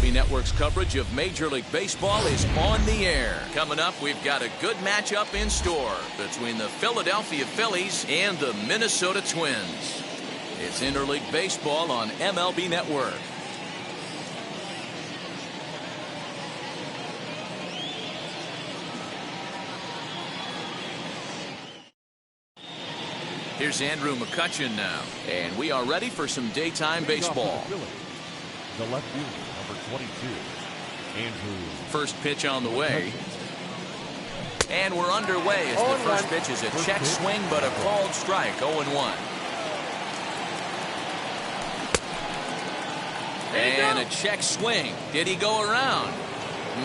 MLB Network's coverage of Major League Baseball is on the air. Coming up, we've got a good matchup in store between the Philadelphia Phillies and the Minnesota Twins. It's Interleague Baseball on MLB Network. Here's Andrew McCutchen now, and we are ready for some daytime baseball. The left fielder, number 22, Andrew. First pitch on the way. And we're underway as the first pitch is a check swing, but a called strike, 0-1. And a check swing. Did he go around?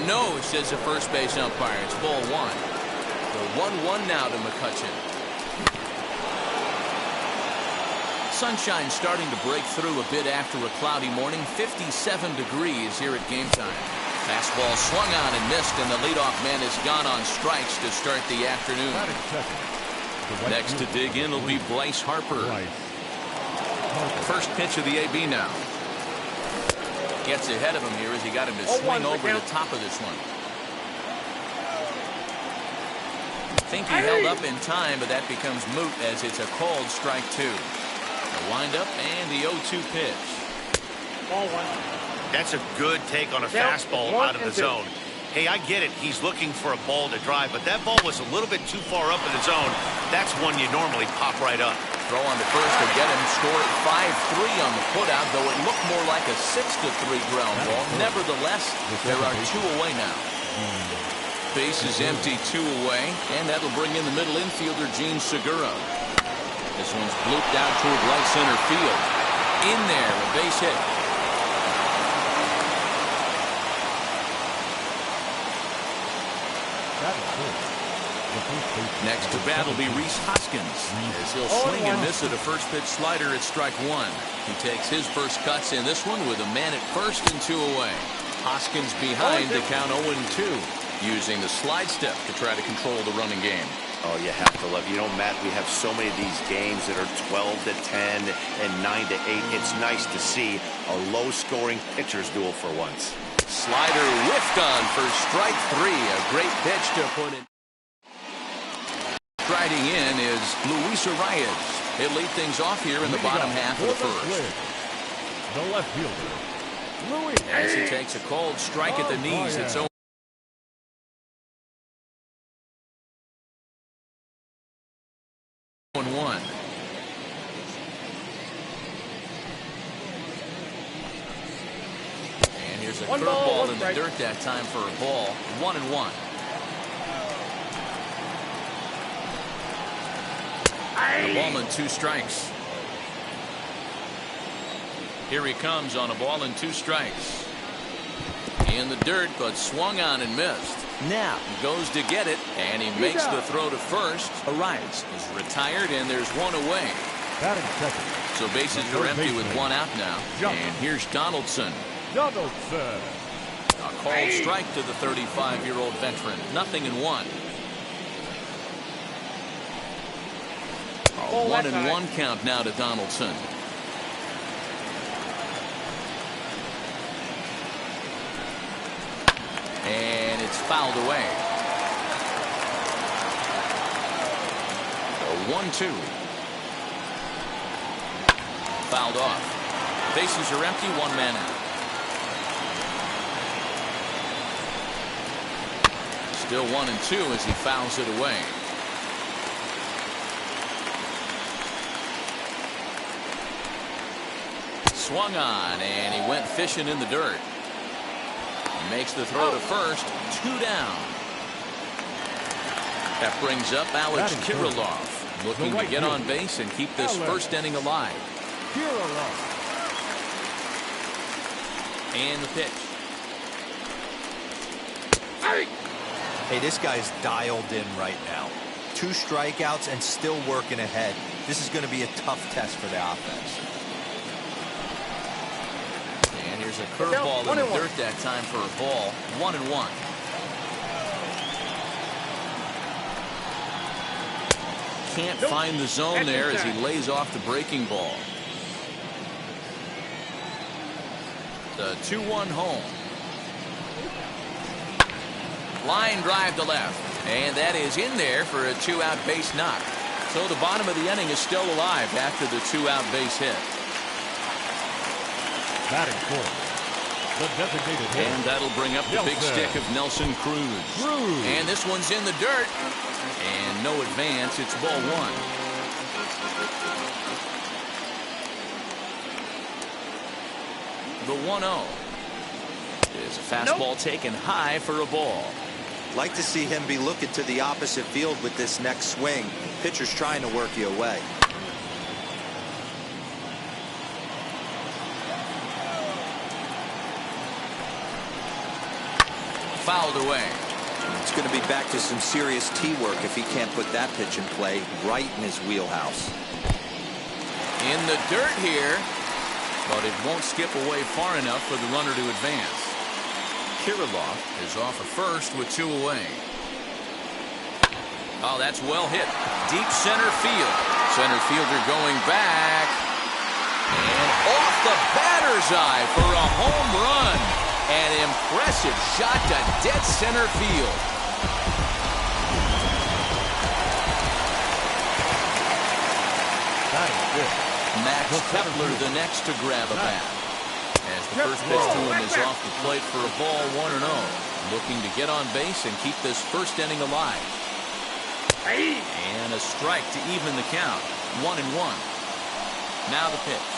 No, says the first base umpire. It's ball one. The 1-1 now to McCutchen. Sunshine starting to break through a bit after a cloudy morning. 57 degrees here at game time. Fastball swung on and missed, and the leadoff man is gone on strikes to start the afternoon. Next to dig in will be Bryce Harper. First pitch of the AB now. Gets ahead of him here as he got him to swing over the top of this one. I think he held up in time, but that becomes moot as it's a called strike two. The windup and the 0-2 pitch. Ball one. That's a good take on a fastball out of the zone. Hey, I get it. He's looking for a ball to drive, but that ball was a little bit too far up in the zone. That's one you normally pop right up. Throw on the first to get him. Score at 5-3 on the putout, though it looked more like a 6-3 ground ball. Nevertheless, there are two away now. Base is empty, two away, and that'll bring in the middle infielder, Gene Segura. This one's blooped out toward right center field. In there, a base hit. Next to bat will be Rhys Hoskins, as he'll swing and miss at a first pitch slider at strike one. He takes his first cuts in this one with a man at first and two away. Hoskins behind to count 0-2, using the slide step to try to control the running game. Oh, you have to love. You know, Matt, we have so many of these games that are 12-10 and 9-8. It's nice to see a low-scoring pitcher's duel for once. Slider whiffed on for strike three. A great pitch to put in. Striding in is Luis Arias. He'll lead things off here in the bottom half of the first. The left fielder, Luis. As he takes a cold strike at the knees, it's 0-1. And here's a curveball in the dirt that time for a ball. 1-1. A ball and two strikes. Here he comes on a ball and two strikes. In the dirt, but swung on and missed. Now he goes to get it, and he makes the throw to first. Arias is retired, and there's one away. So bases are empty with one out now. And here's Donaldson. A called strike to the 35-year-old veteran. 0-1. A 1-1 count now to Donaldson. And it's fouled away. A 1-2. Fouled off. Bases are empty, one man out. Still 1-2 as he fouls it away. Swung on, and he went fishing in the dirt. Makes the throw to first. Two down. That brings up Alex Kirilloff, looking to get on base and keep this first inning alive. And the pitch. Hey, this guy's dialed in right now. 2 strikeouts and still working ahead. This is going to be a tough test for the offense. And here's a curveball in the dirt that time for a ball. 1-1. Can't find the zone there as he lays off the breaking ball. The 2-1 home. Line drive to left. And that is in there for a 2-out base knock. So the bottom of the inning is still alive after the 2-out base hit. Batting fourth, the designated hitter. And that'll bring up the big stick of Nelson Cruz. And this one's in the dirt. And no advance. It's ball one. The 1-0 is a fastball taken high for a ball. Like to see him be looking to the opposite field with this next swing. Pitcher's trying to work you away. Fouled away. It's going to be back to some serious tee work if he can't put that pitch in play right in his wheelhouse. In the dirt here, but it won't skip away far enough for the runner to advance. Kirilloff is off of first with 2 away. Oh, that's well hit. Deep center field. Center fielder going back. And off the batter's eye for a home run. An impressive shot to dead center field. Max Kepler the next to grab a bat. As the first pitch to him is off the plate for a ball 1-0. Looking to get on base and keep this first inning alive. And a strike to even the count. 1-1. Now the pitch.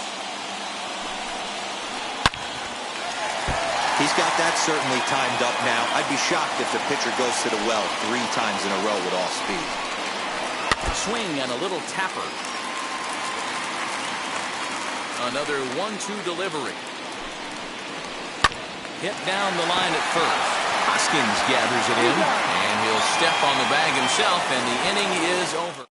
He's got that certainly timed up now. I'd be shocked if the pitcher goes to the well 3 times in a row with all speed. Swing and a little tapper. Another 1-2 delivery. Hit down the line at first. Hoskins gathers it in, and he'll step on the bag himself, and the inning is over.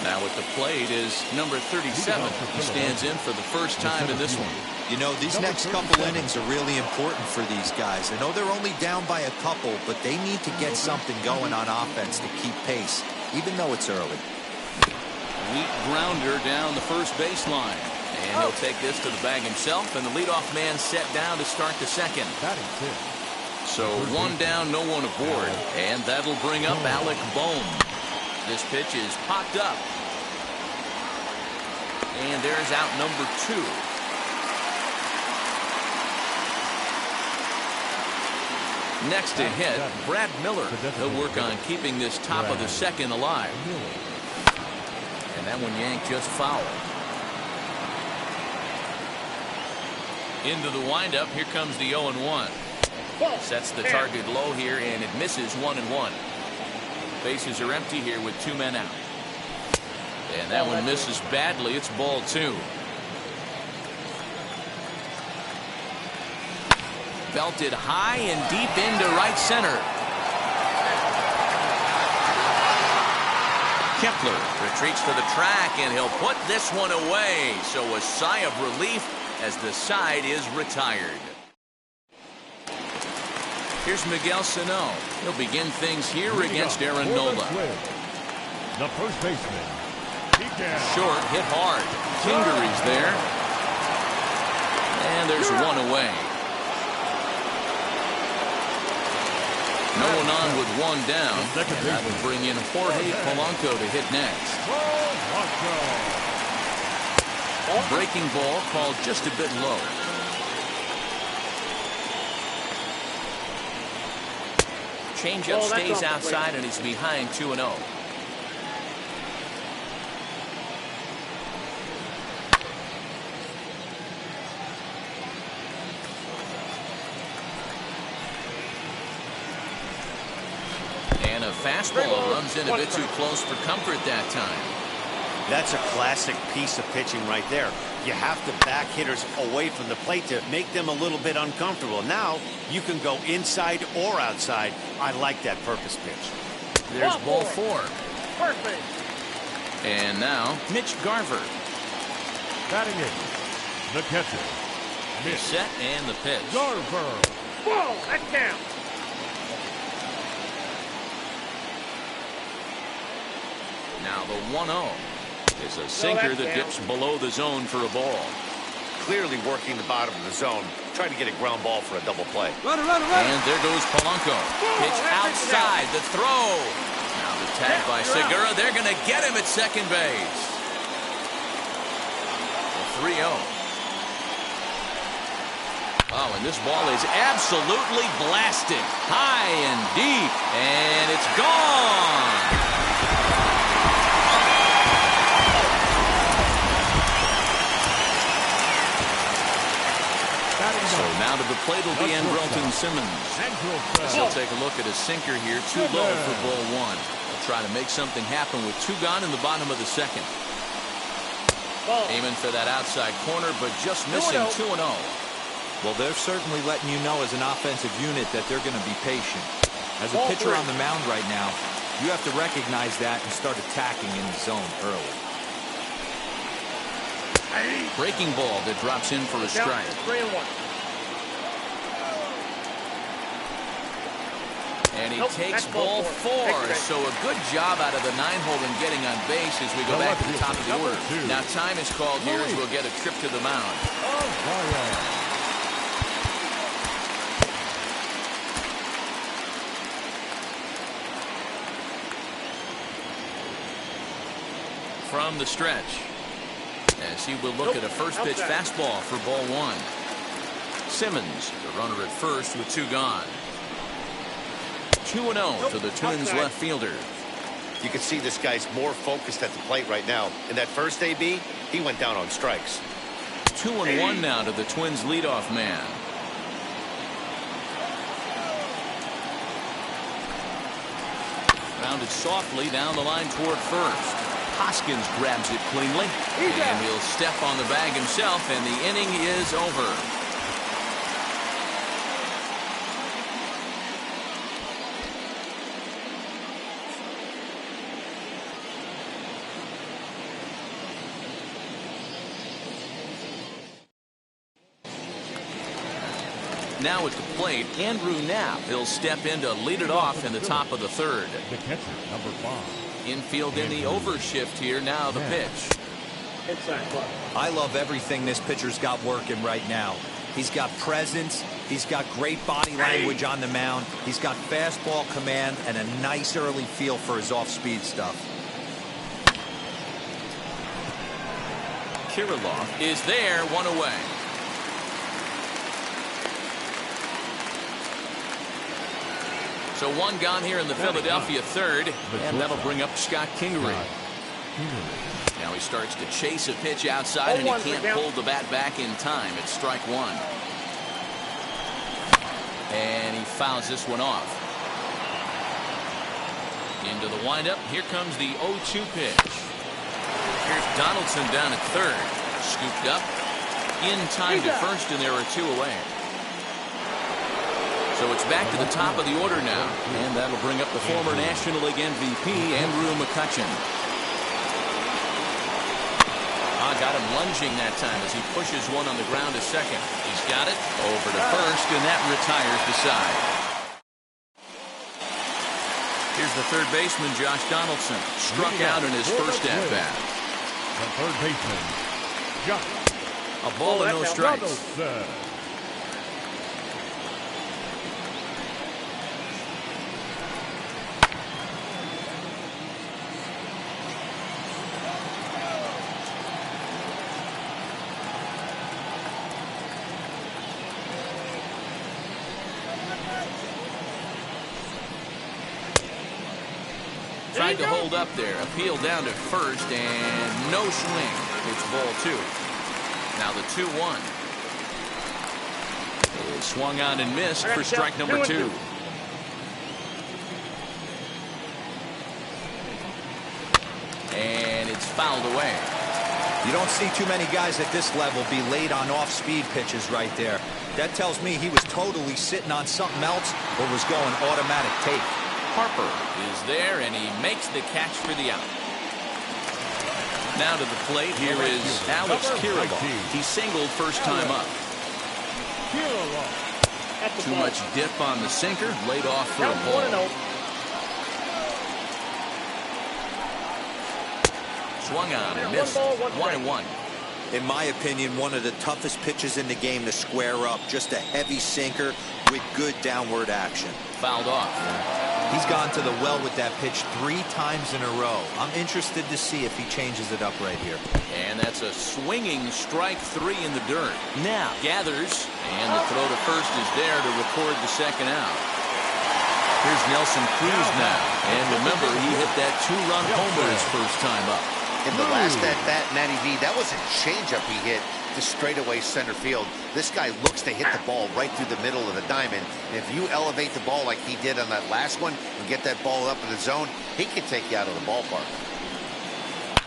Now at the plate is number 37. He stands in for the first time in this one. You know, these next couple innings are really important for these guys. I know they're only down by a couple, but they need to get something going on offense to keep pace, even though it's early. Weak grounder down the first baseline. And he'll take this to the bag himself, and the leadoff man set down to start the second. So 1 down, no one aboard, and that'll bring up Alec Bohm. This pitch is popped up. And there's out number 2. Next to hit, Brad Miller. He'll work on keeping this top of the second alive. And that one yanked just foul. Into the windup, here comes the 0-1. Sets the target low here, and it misses 1-1. Bases are empty here with 2 men out. And that one misses badly. It's ball 2. Belted high and deep into right center. Kepler retreats to the track, and he'll put this one away. So a sigh of relief as the side is retired. Here's Miguel Sano. He'll begin things here against Aaron Nola. The first baseman. Short, hit hard. Kingery's there. And there's 1 away. No one on with 1 down. And that will bring in Jorge Polanco to hit next. Breaking ball called just a bit low. Changeup stays outside, and he's behind 2-0. And a fastball runs in a bit too close for comfort that time. That's a classic piece of pitching right there. You have to back hitters away from the plate to make them a little bit uncomfortable. Now you can go inside or outside. I like that purpose pitch. There's ball 4. Perfect. And now Mitch Garver. Batting in, the catcher. Mitch. Set and the pitch. Garver. Whoa, that counts. Now the 1-0 is a sinker that dips below the zone for a ball. clearly working the bottom of the zone, trying to get a ground ball for a double play. And there goes Polanco. Pitch outside, the throw. Now the tag by Segura. They're going to get him at second base. 3-0. Oh, and this ball is absolutely blasted. High and deep. And it's gone. So now to the plate will be Andrelton Simmons. He'll take a look at his sinker here. Too low for ball one. He'll try to make something happen with two gone in the bottom of the second. Aiming for that outside corner, but just missing 2-0. Well, they're certainly letting you know as an offensive unit that they're going to be patient. As a pitcher on the mound right now, you have to recognize that and start attacking in the zone early. Breaking ball that drops in for a strike. 3-1. And he takes ball four. So a good job out of the 9-hole in getting on base as we go back to the top of the order. Now time is called here as we'll get a trip to the mound. From the stretch, as he will look at a first pitch fastball for ball one. Simmons, the runner at first with two gone. 2-0 to the Twins left fielder. You can see this guy's more focused at the plate right now. In that first AB, he went down on strikes. 2-1 now to the Twins leadoff man. Rounded softly down the line toward first. Hoskins grabs it cleanly, and he'll step on the bag himself, and the inning is over. Now at the plate, Andrew Knapp. He'll step in to lead it off in the top of the third. The catcher, number 5. Infield in the overshift here. Now the pitch. I love everything this pitcher's got working right now. He's got presence. He's got great body language on the mound. He's got fastball command and a nice early feel for his off-speed stuff. Kirilloff is there, one away. So one gone here in the Philadelphia third, and that'll bring up Scott Kingery. Now he starts to chase a pitch outside, and he can't pull the bat back in time. It's strike one. And he fouls this one off. Into the windup. Here comes the 0-2 pitch. Here's Donaldson down at third. Scooped up. In time to first, and there are two away. So it's back to the top of the order now. And that'll bring up the former National League MVP, Andrew McCutchen. Got him lunging that time as he pushes one on the ground to second. He's got it over to first, and that retires the side. Here's the third baseman, Josh Donaldson. Struck out in his first at-bat. The third baseman, Josh. A ball and no strikes. Tried to hold up there. Appeal down to first, and no swing. It's ball two. Now the 2-1. It swung on and missed for strike number two. And it's fouled away. You don't see too many guys at this level be laid on off-speed pitches right there. That tells me he was totally sitting on something else or was going automatic take. Harper is there, and he makes the catch for the out. Now to the plate, here is Alex Kirilloff. He singled first time up. Too much dip on the sinker, laid off for a ball. Swung on and missed. 1-1. In my opinion, one of the toughest pitches in the game to square up. Just a heavy sinker with good downward action. Fouled off. He's gone to the well with that pitch 3 times in a row. I'm interested to see if he changes it up right here. And that's a swinging strike 3 in the dirt. Now gathers, and the throw to first is there to record the second out. Here's Nelson Cruz now. And remember, he hit that 2-run homer his first time up. In the last at-bat, Matty V, that was a changeup he hit to straightaway center field. This guy looks to hit the ball right through the middle of the diamond. And if you elevate the ball like he did on that last one and get that ball up in the zone, he can take you out of the ballpark.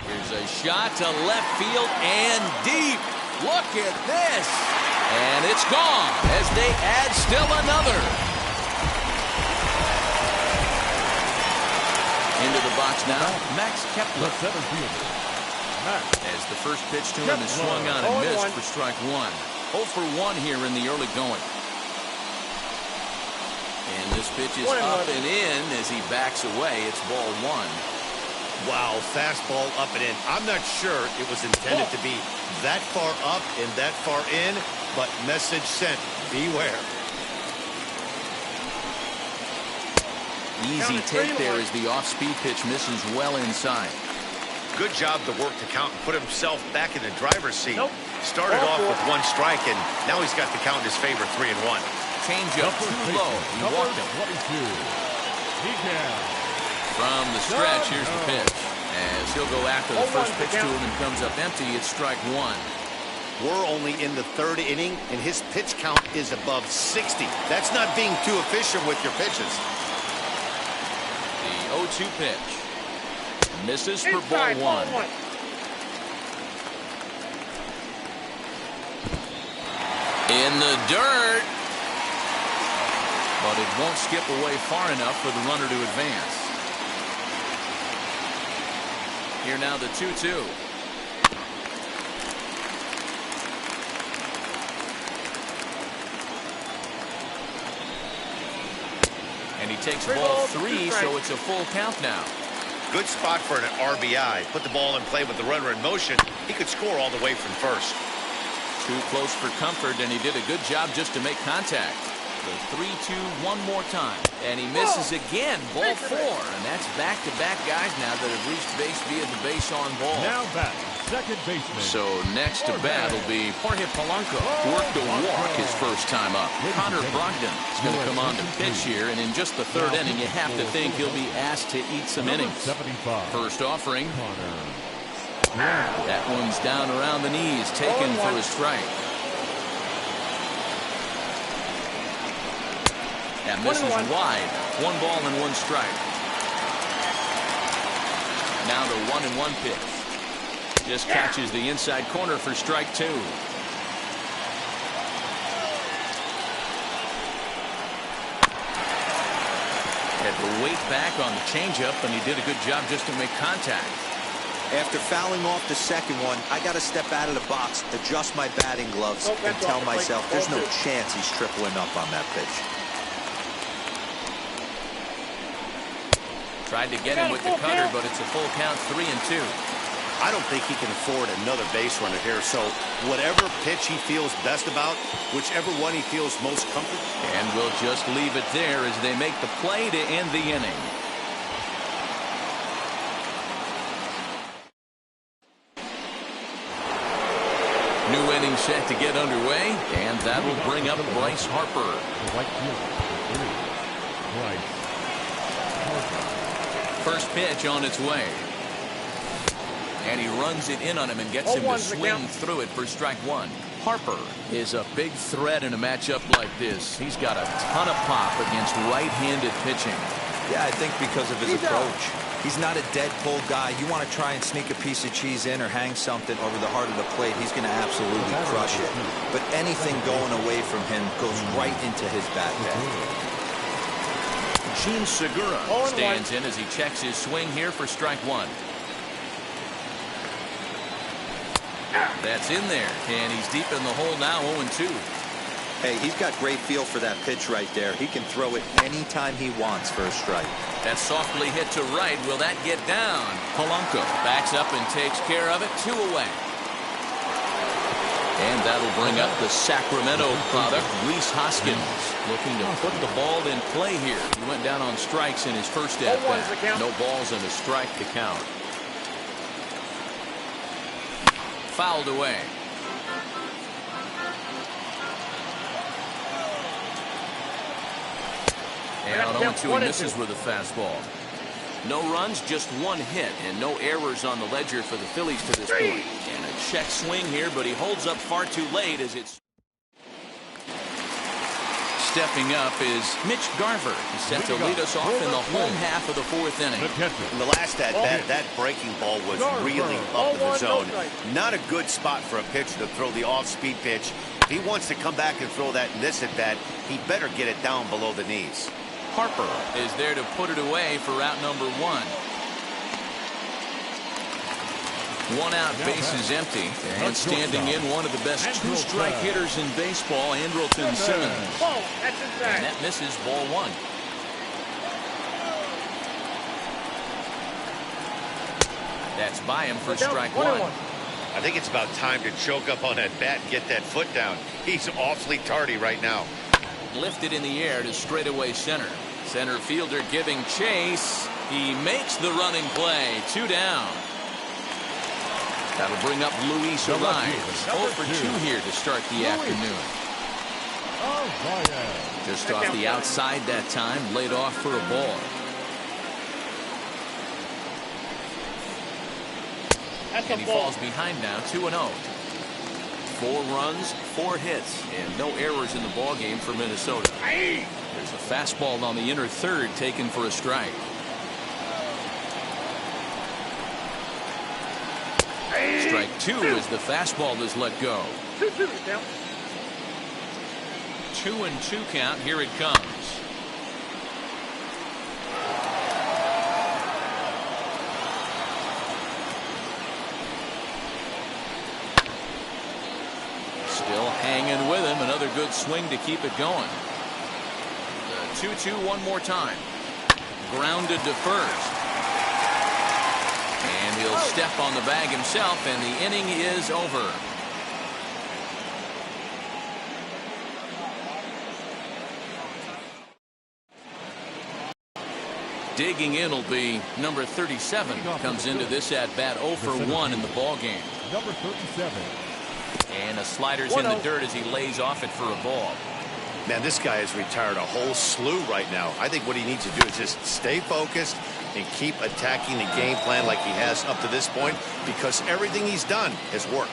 Here's a shot to left field and deep. Look at this. And it's gone as they add still another. Into the box now, Max Kepler. Center fielder, Max. As the first pitch to him is swung on and missed for strike 1. 0 for 1 here in the early going. And this pitch is up and in as he backs away. It's ball 1. Wow, fastball up and in. I'm not sure it was intended to be that far up and that far in, but message sent. Beware. Easy take there as the off-speed pitch misses well inside. Good job to work the count and put himself back in the driver's seat. Started off with 1 strike, and now he's got the count in his favor, 3-1. Change up too low. He walked him. 22. From the stretch, here's the pitch. As he'll go after the first pitch to him and comes up empty, it's strike 1. We're only in the 3rd inning, and his pitch count is above 60. That's not being too efficient with your pitches. The 0-2 pitch. Misses for ball 1. In the dirt. But it won't skip away far enough for the runner to advance. Here now the 2-2. And he takes ball 3, so it's a full count now. Good spot for an RBI. Put the ball in play with the runner in motion. He could score all the way from first. Too close for comfort, and he did a good job just to make contact. The 3-2 one more time. And he misses again. Ball 4. And that's back-to-back guys now that have reached base via the base on ball. Now back, second baseman. So next to bat will be Jorge Polanco. Worked a walk his first time up. Connor Brogdon is going to come on to pitch here. And in just the 3rd inning, you have to think he'll be asked to eat some innings. 75. First offering. That one's down around the knees. Taken for a strike. And misses wide. 1 ball and 1 strike. Now the 1-1 pitch. Just catches the inside corner for strike 2. Had to wait back on the changeup, and he did a good job just to make contact. After fouling off the second one, I got to step out of the box, adjust my batting gloves, and tell myself there's no chance he's tripling up on that pitch. Tried to get him with the cutter, but it's a full count, 3-2. I don't think he can afford another base runner here, so whatever pitch he feels best about, whichever one he feels most comfortable. And we'll just leave it there as they make the play to end the inning. New inning set to get underway, and that will bring up Bryce Harper. First pitch on its way. And he runs it in on him and gets him to swing through it for strike 1. Harper is a big threat in a matchup like this. He's got a ton of pop against right-handed pitching. Yeah, I think because of his approach. He's not a dead pull guy. You want to try and sneak a piece of cheese in or hang something over the heart of the plate, he's going to absolutely crush it. But anything going away from him goes right into his bat bag. Gene Segura stands in as he checks his swing here for strike 1. That's in there, and he's deep in the hole now, 0-2. Hey, he's got great feel for that pitch right there. He can throw it anytime he wants for a strike. That's softly hit to right. Will that get down? Polanco backs up and takes care of it. 2 away. And that'll bring up the Sacramento product, Rhys Hoskins, looking to put the ball in play here. He went down on strikes in his first at-bat. No balls and a strike to count. Fouled away. And on 0-2, he misses with a fastball. No runs, just one hit, and no errors on the ledger for the Phillies to this point. And a check swing here, but he holds up far too late as it's... Stepping up is Mitch Garver. He's set to lead us off in the home half of the fourth inning. In the last at-bat, that breaking ball was really up in the zone. Not a good spot for a pitcher to throw the off-speed pitch. If he wants to come back and throw that in this at-bat, he better get it down below the knees. Harper is there to put it away for out number one. One out, bases empty, and standing in one of the best two-strike hitters in baseball, Andrelton Simmons. And that misses, ball one. That's by him for strike one. I think it's about time to choke up on that bat and get that foot down. He's awfully tardy right now. Lifted in the air to straightaway center. Center fielder giving chase. He makes the running play. 2 down. That'll bring up Luis Arias. 0 for 2 here to start the afternoon. Just off the outside that time. Laid off for a ball. And he falls behind now. 2-0. 4 runs, 4 hits, and no errors in the ball game for Minnesota. There's a fastball on the inner third taken for a strike. Strike 2 as the fastball is let go. 2-2 count. Here it comes. Still hanging with him. Another good swing to keep it going. 2-2 one more time. Grounded to first. And he'll step on the bag himself, and the inning is over. Digging in will be number 37. Comes into this at-bat 0 for 1 in the ball game. Number 37. And a slider's in the dirt as he lays off it for a ball. Man, this guy has retired a whole slew right now. I think what he needs to do is just stay focused and keep attacking the game plan like he has up to this point, because everything he's done has worked.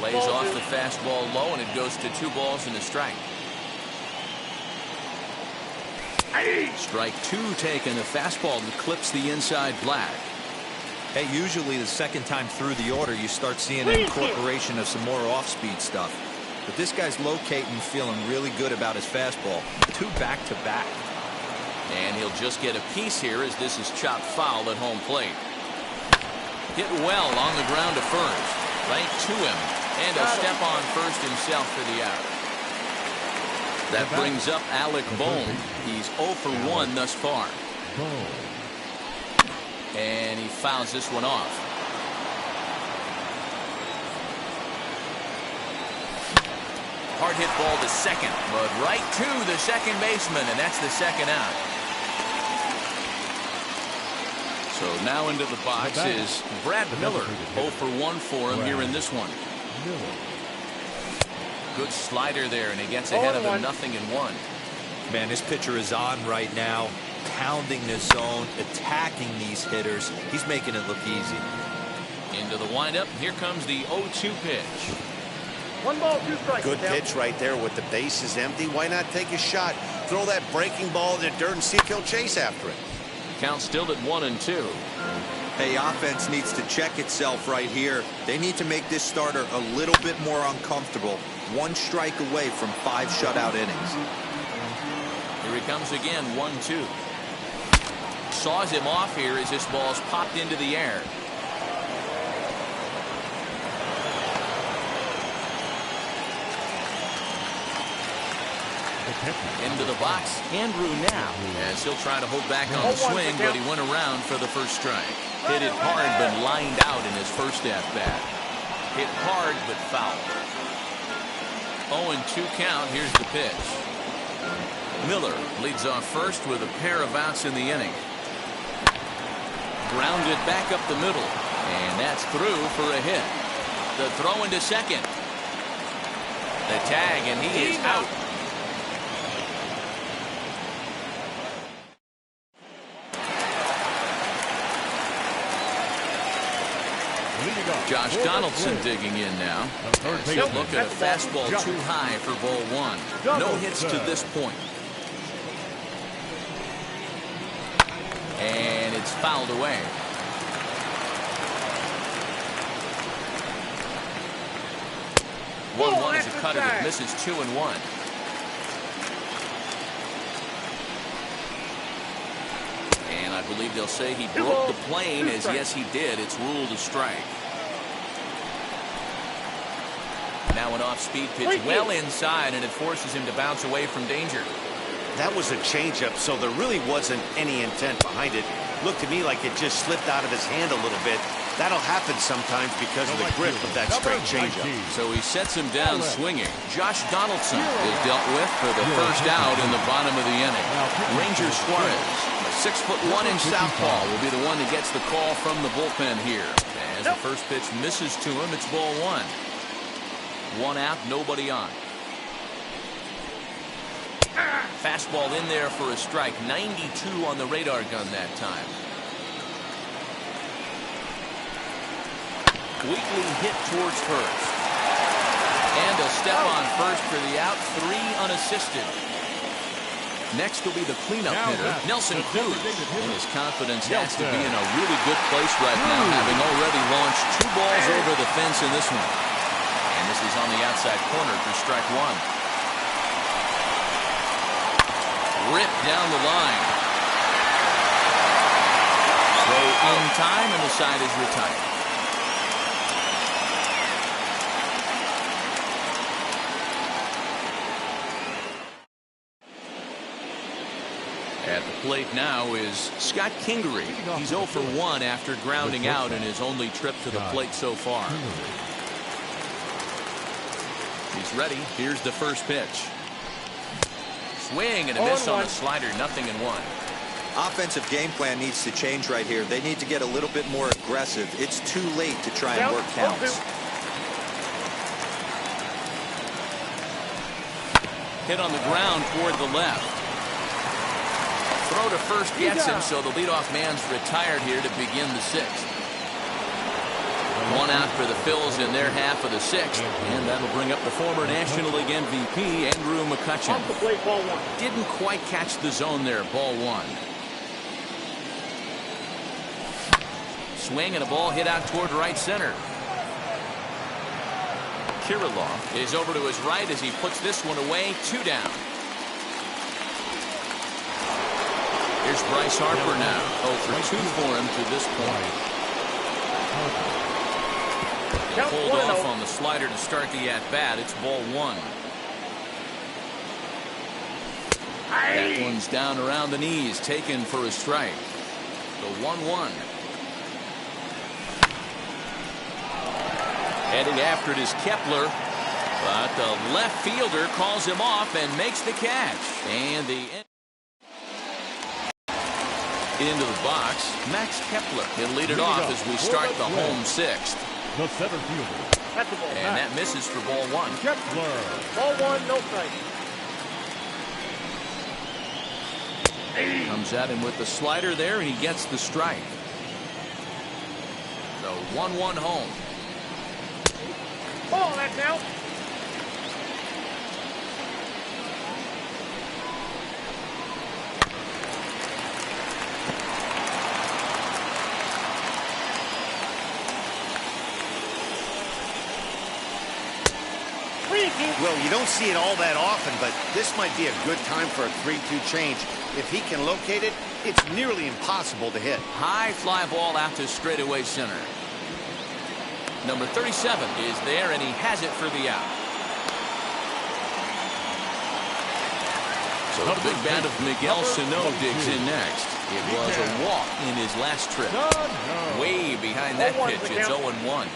Lays off the fastball low, and it goes to 2 balls and a strike. Strike 2 taken. A fastball that clips the inside black. Hey, usually the second time through the order, you start seeing an incorporation of some more off-speed stuff. But this guy's locating, feeling really good about his fastball. 2 back-to-back. And he'll just get a piece here as this is chopped foul at home plate. Hit well on the ground to first. Right to him. And a step on first himself for the out. That brings up Alec Bohm. He's 0 for 1 thus far. And he fouls this one off. Hard hit ball to second, but right to the second baseman, and that's the second out. So now into the box is Brad Miller. 0 for 1 for him here in this one. Good slider there, and he gets ahead of him 0-1. Man, this pitcher is on right now, pounding the zone, attacking these hitters. He's making it look easy. Into the windup. Here comes the 0-2 pitch. 1 ball, 2 strikes. Good pitch right there with the bases empty. Why not take a shot? Throw that breaking ball in the dirt and see if he'll chase after it. Count still at 1-2. Hey, offense needs to check itself right here. They need to make this starter a little bit more uncomfortable. 1 strike away from 5 shutout innings. Here he comes again, 1-2. Saws him off here as this ball's popped into the air. Into the box, Andrew now, as he'll try to hold back on the swing, but he went around for the first strike. Hit it hard, but lined out in his first at-bat. Hit hard, but foul. 0-2 count. Here's the pitch. Miller leads off first with a pair of outs in the inning. Grounded back up the middle, and that's through for a hit. The throw into second. The tag, and he is out. Josh Donaldson digging in now. He'll look at a fastball too high for ball one. No hits to this point. And it's fouled away. One is a cutter that misses 2-1. And I believe they'll say he broke the plane, as yes he did. It's ruled a strike. Now an off-speed pitch well inside, and it forces him to bounce away from danger. That was a changeup, so there really wasn't any intent behind it. Looked to me like it just slipped out of his hand a little bit. That'll happen sometimes because of the grip of that straight changeup. So he sets him down swinging. Josh Donaldson is dealt with for the first out in the bottom of the inning. Ranger Suarez, a 6'1" southpaw, will be the one that gets the call from the bullpen here. As the first pitch misses to him, it's ball one. One out, nobody on. Fastball in there for a strike. 92 on the radar gun that time. Weakly hit towards first. And a step on first for the out. 3 unassisted. Next will be the cleanup hitter, Nelson Cruz. And his confidence has to be in a really good place right now, having already launched 2 balls over the fence in this one. And this is on the outside corner for strike one. Ripped down the line. Throw in time, and the side is retired. At the plate now is Scott Kingery. He's 0 for 1 after grounding out in his only trip to the plate so far. He's ready. Here's the first pitch. Swing and a miss on the slider. 0-1. Offensive game plan needs to change right here. They need to get a little bit more aggressive. It's too late to try and work counts. Hit on the ground toward the left. Throw to first gets him, so the leadoff man's retired here to begin the 6th. 1 out for the Phils in their half of the 6th, and that'll bring up the former National League MVP, Andrew McCutchen. Didn't quite catch the zone there, ball 1. Swing and a ball hit out toward right center. Kirilloff is over to his right as he puts this one away. 2 down. Here's Bryce Harper now. 0 for 2 for him to this point. Pulled off on the slider to start the at-bat. It's ball 1. That one's down around the knees, taken for a strike. The 1-1. Heading after it is Kepler, but the left fielder calls him off and makes the catch. And the into the box, Max Kepler. He'll lead it off as we start the home 6th. The center fielder. And that misses for ball 1. Kepler. Ball 1, no strike. Comes at him with the slider there, and he gets the strike. So 1-1 home. Ball, that's out. Well, you don't see it all that often, but this might be a good time for a 3-2 change. If he can locate it, it's nearly impossible to hit. High fly ball out to straightaway center. Number 37 is there, and he has it for the out. So the big bat of Miguel Sano digs in next. It was a walk in his last trip. Way behind that pitch. It's 0-1.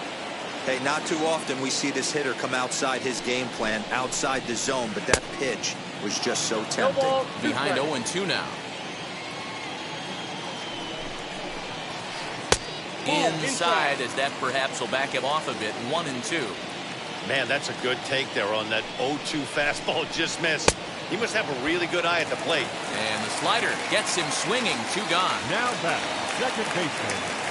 Hey, not too often we see this hitter come outside his game plan, outside the zone, but that pitch was just so No tempting. ball, 2 Behind strikes. 0-2 now. Ball Inside, as that perhaps will back him off a bit. 1-2. Man, that's a good take there on that 0-2 fastball. Just missed. He must have a really good eye at the plate. And the slider gets him swinging. 2 gone. Now back, second baseman.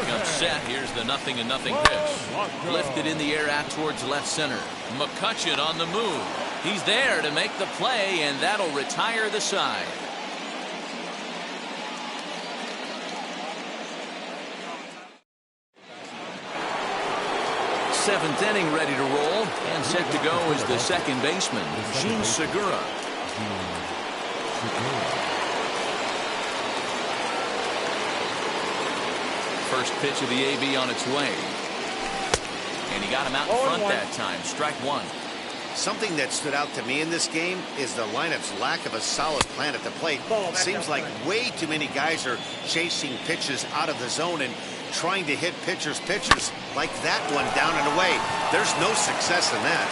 Comes set. Here's the 0-0 pitch. Lifted in the air out towards left center. McCutcheon on the move. He's there to make the play, and that'll retire the side. Seventh inning ready to roll, and set to go is the second baseman, Gene Segura. First pitch of the AB on its way. And he got him out in front that time. Strike 1. Something that stood out to me in this game is the lineup's lack of a solid plan at the plate. Seems like way too many guys are chasing pitches out of the zone and trying to hit pitchers like that one down and away. There's no success in that.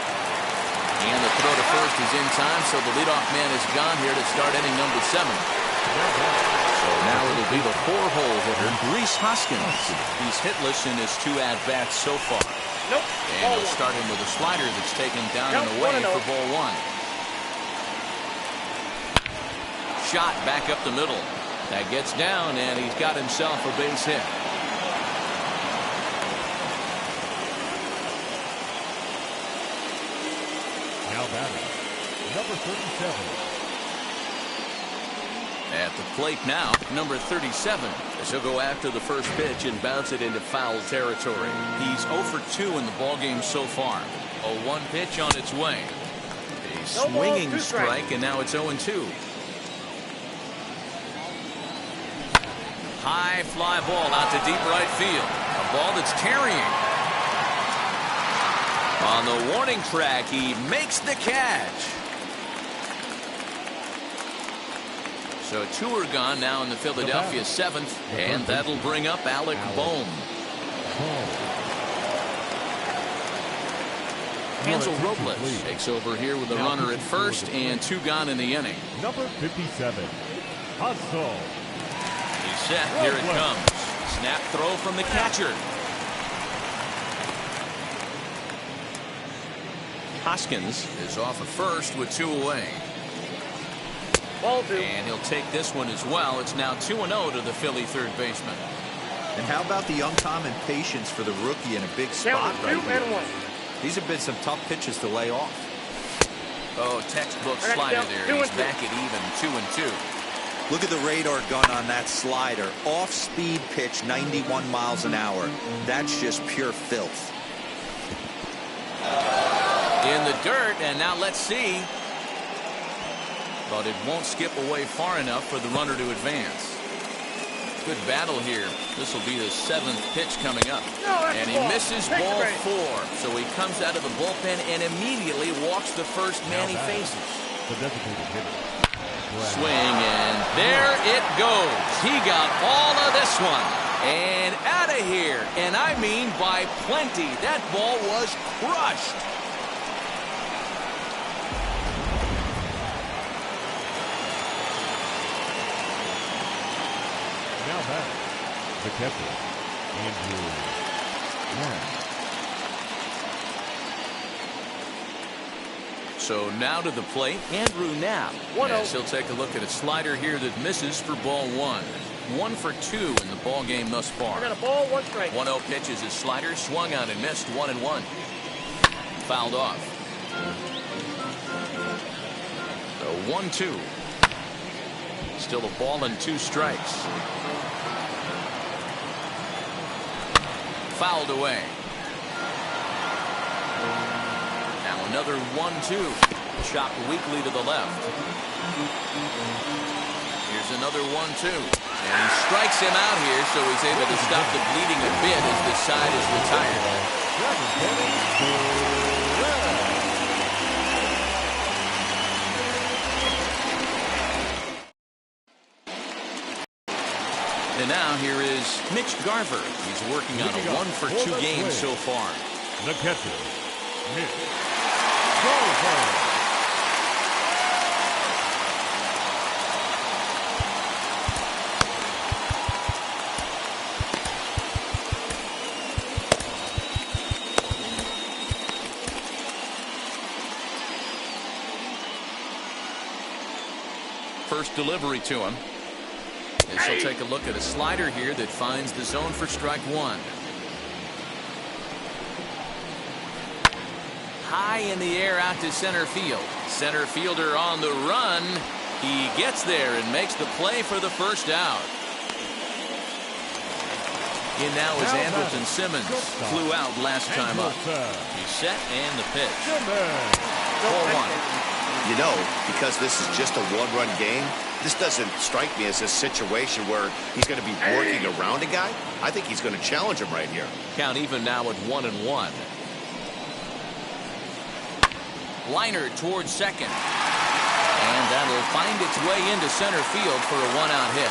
And the throw to first is in time, so the leadoff man is gone here to start inning number 7. So now it'll be the 4-hole hitter, Rhys Hoskins. He's hitless in his 2 at-bats so far. Nope. And he'll start him with a slider that's taken down and away for ball 1. Shot back up the middle. That gets down, and he's got himself a base hit. Now batting, number 37. At the plate now, number 37, as he'll go after the first pitch and bounce it into foul territory. He's 0 for 2 in the ballgame so far. A 1 pitch on its way. A swinging strike, and now it's 0-2. High fly ball out to deep right field. A ball that's carrying. On the warning track, he makes the catch. So 2 are gone now in the Philadelphia 7th, and that'll bring up Alec Bohm. Hansel Robles takes over here with a runner at first and 2 gone in the inning. Number 57, Hansel. He's set. Here it comes. Snap throw from the catcher. Hoskins is off at first with 2 away. Ball 2. And he'll take this one as well. It's now 2-0 to the Philly third baseman. And how about the uncommon patience for the rookie in a big spot right here? These have been some tough pitches to lay off. Oh, textbook slider there. He's back at even 2-2. Look at the radar gun on that slider. Off-speed pitch, 91 miles an hour. That's just pure filth. In the dirt, and now let's see. But it won't skip away far enough for the runner to advance. Good battle here. This will be the 7th pitch coming up. And he misses ball 4. So he comes out of the bullpen and immediately walks the first man he faces. The designated hitter. Swing, and there it goes. He got all of this one. And out of here. And I mean by plenty. That ball was crushed. Now back, the catcher, Andrew Knapp. So now to the plate, Andrew Knapp. As he'll take a look at a slider here that misses for ball 1. 1 for 2 in the ball game thus far. Got a ball, 1 strike. 1-0 pitch is his slider, swung on and missed. 1-1. Fouled off. So 1-2. Still a ball and 2 strikes. Fouled away. Now another 1-2. Chopped weakly to the left. Here's another 1-2. And he strikes him out here, so he's able to stop the bleeding a bit as this side is retired. And now here is Mitch Garver. He's working on a 1 for 2 game so far. The catcher, Nick Goldberg. First delivery to him. As he'll take a look at a slider here that finds the zone for strike one. High in the air out to center field. Center fielder on the run. He gets there and makes the play for the first out. In now is Andrelton Simmons. Flew out last time up. He's set and the pitch. 4-1. You know, because this is just a one-run game, this doesn't strike me as a situation where he's going to be working around a guy. I think he's going to challenge him right here. Count even now at 1-1. Liner towards second. And that'll find its way into center field for a one-out hit.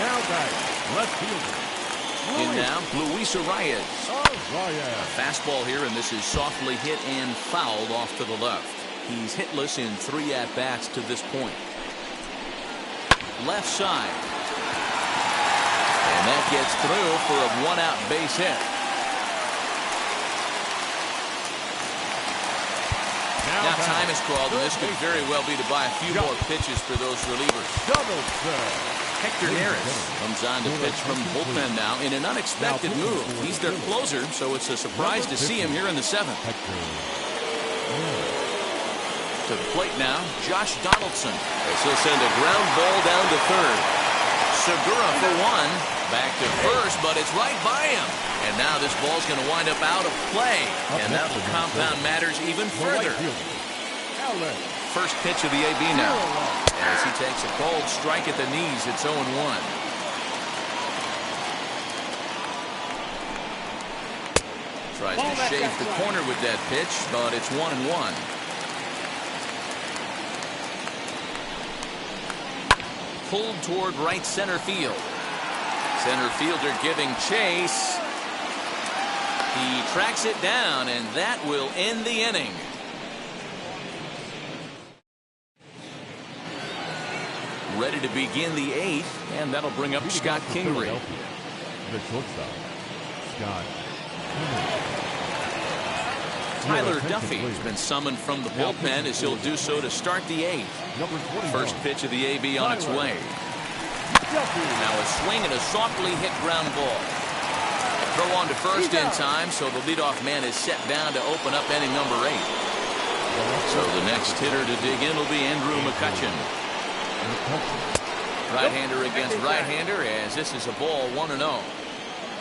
Now back, left fielder. In now, Luis Arias. A fastball here, and this is softly hit and fouled off to the left. He's hitless in 3 at-bats to this point. Left side. And that gets through for a one-out base hit. Now time is called, and this could very well be to buy a few more pitches for those relievers. Double play. Hector Neris comes on to pitch from the bullpen now in an unexpected move. He's their closer, so it's a surprise to see him here in the 7th. To the plate now, Josh Donaldson. As he'll send a ground ball down to third. Segura for one. Back to first, but it's right by him. And now this ball's going to wind up out of play. And that will compound matters even further. First pitch of the AB now. As he takes a cold strike at the knees, it's 0-1. Tries to shave the corner with that pitch, but it's 1-1. Pulled toward right center field. Center fielder giving chase. He tracks it down, and that will end the inning. Ready to begin the 8th, and that'll bring up Scott Kingery. The shortstop, Scott. Tyler Duffy has been summoned from the bullpen as he'll do so to start the 8th. First pitch of the AB on its way. Now a swing and a softly hit ground ball. Throw on to first in time, so the leadoff man is set down to open up inning number 8. So the next hitter to dig in will be Andrew McCutchen. Right-hander against right-hander, as this is a ball 1-0.